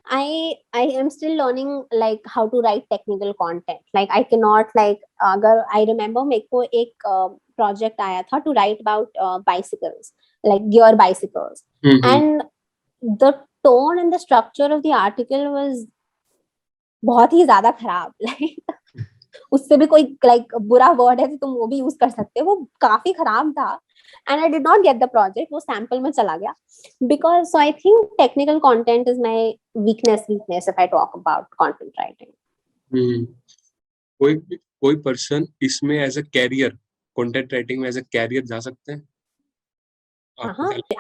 I am still learning like how to write technical content. Like I cannot like अगर I remember मेरे को एक project आया था to write about bicycles, like gear bicycles, and the tone and the structure of the article was बहुत ही ज्यादा खराब. Like उससे भी कोई like बुरा वर्ड है तो तुम वो भी यूज कर सकते हो, वो काफी खराब था, and I did not get the project. वो सैंपल में चला गया. Because so I think technical content is my weakness if I talk about content writing. कोई पर्सन इसमें as a career, content writing में एज अ कैरियर जा सकते हैं?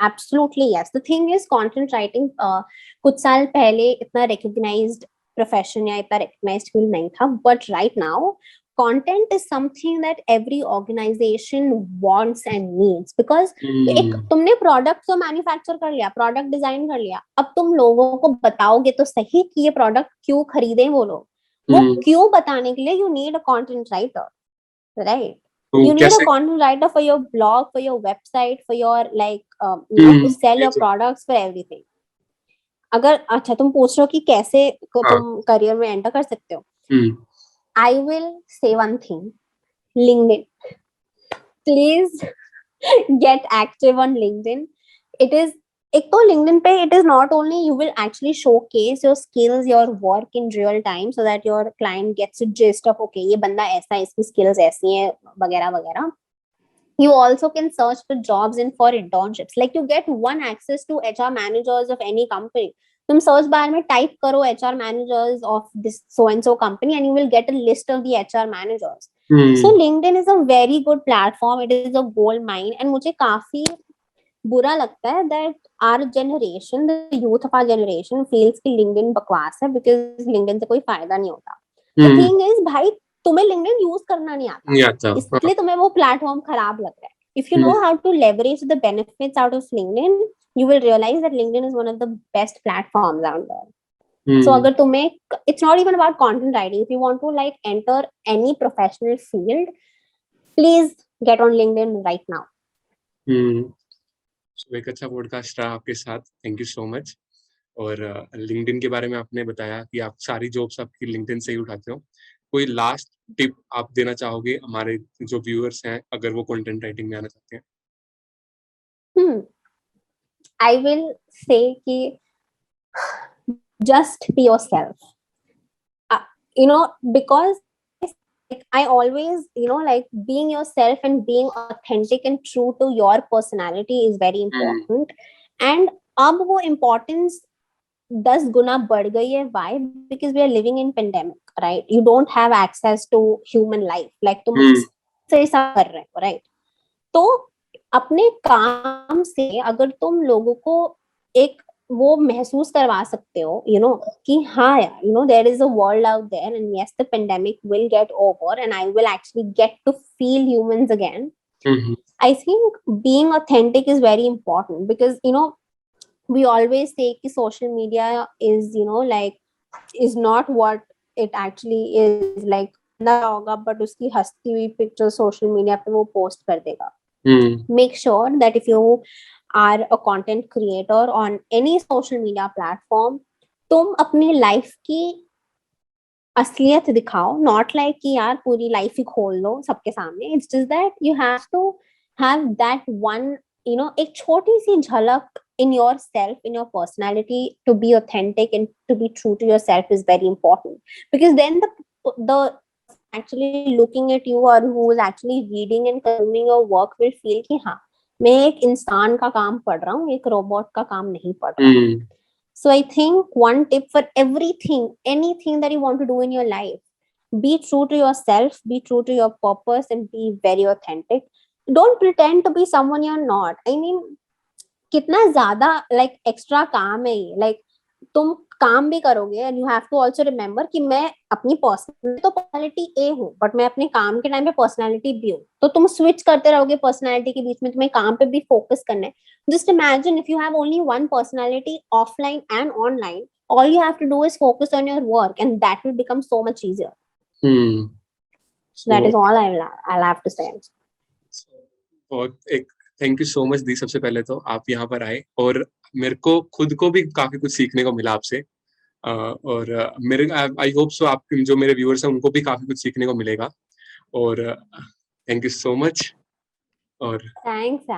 Absolutely yes. The thing is content writing कुछ साल पहले इतना recognized profession या इतना recognized field नहीं था, but right now content is something that every organization wants and needs, because एक तुमने प्रोडक्ट तो मैन्युफैक्चर कर लिया, प्रोडक्ट डिजाइन कर लिया, अब तुम लोगों को बताओगे तो सही कि ये प्रोडक्ट क्यों खरीदें वो लोग. वो क्यों बताने के लिए you need a content writer, right? You need a content writer for your blog, for your website, for your like to sell your products, for everything. अगर अच्छा तुम पूछ रहे हो कि कैसे तुम करियर में एंटर कर सकते हो, I will say one thing. LinkedIn. Please get active on LinkedIn. It is एक तो LinkedIn पे it is not only you will actually showcase your skills, your work in real time, so that your client gets a gist of okay ये बंदा ऐसा है, इसकी skills ऐसी हैं वगैरह वगैरह. You also can search for jobs and for internships. Like you get one access to HR managers of any company. तुम सर्च बार में टाइप करो HR managers of this so and so company and you will get a list of the HR managers. So LinkedIn is a very good platform. It is a gold mine. And मुझे काफी बुरा लगता है that our generation, the youth of our generation feels कि LinkedIn बकवास है because LinkedIn से कोई फायदा नहीं होता. The thing is भाई तुम्हें LinkedIn यूज करना नहीं आता, इसलिए तुम्हें वो प्लेटफॉर्म खराब लग रहा है. If you know how to leverage the benefits out of LinkedIn, you will realize that LinkedIn is one of the best platforms out there. So अगर तुम्हें, it's not even about content writing. If you want to like enter any professional field, please get on LinkedIn right now. So एक अच्छा podcast रहा आपके साथ. Thank you so much. और LinkedIn के बारे में आपने बताया कि आप सारी जॉब्स आपकी लिंक्डइन से ही उठाते हो. कोई लास्ट टिप आप देना चाहोगे हमारे जो व्यूअर्स हैं अगर वो कंटेंट राइटिंग में आना चाहते हैं? I will say कि just be yourself. Because I always, like being yourself and being authentic and true to your personality is very important. And अब वो importance 10 गुना बढ़ गई है. Why? Because we are living in pandemic, right? You don't have access to human life. Like तुम से सब कर रहे हो, right? तो अपने काम से अगर तुम लोगों को एक वो महसूस करवा सकते हो, कि हाँ यार, there is a world out there, and yes, the pandemic will get over, and I will actually get to feel humans again. I think being authentic is very important because, we always say कि social media is, like, is not what it actually is. Like, ना होगा but उसकी हंसती हुई picture social media पे वो post कर देगा. Make sure that if you are a content creator on any social media platform, तुम अपनी life की असलियत दिखाओ. Not like कि यार पूरी life ही खोल दो सबके सामने. It's just that you have to have that one, एक छोटी सी झलक in yourself, in your personality, to be authentic and to be true to yourself is very important, because then the actually looking at you or who is actually reading and consuming your work will feel कि हाँ, मैं एक इंसान का काम पढ़ रहा हूँ, एक रोबोट का काम नहीं पढ़ रहा हूँ. So I think one tip for everything, anything that you want to do in your life, be true to yourself, be true to your purpose, and be very authentic. Don't pretend to be someone you're not. I mean, कितना ज्यादा like extra काम है ये. Like, तुम काम भी करोगे and you have to also remember कि मैं अपनी पर्सनालिटी ए हूँ, बट मैं अपने काम के टाइम पे पर्सनालिटी बी हूँ. तो तुम स्विच करते रहोगे पर्सनालिटी के बीच में, तुम्हें काम पे भी फोकस करना है. Just imagine if you have only one personality offline and online, all you have to do is focus on your work, and that will become so much easier. That is all I'll have to say. बहुत एक thank you so much दी. सबसे पहले तो आप यहाँ पर आए और मेरे को खुद को भी काफी कुछ सीखने को मिला आपसे. और मेरे आई होप सो आप जो मेरे व्यूअर्स हैं उनको भी काफी कुछ सीखने को मिलेगा. और थैंक यू सो मच. और Thanks,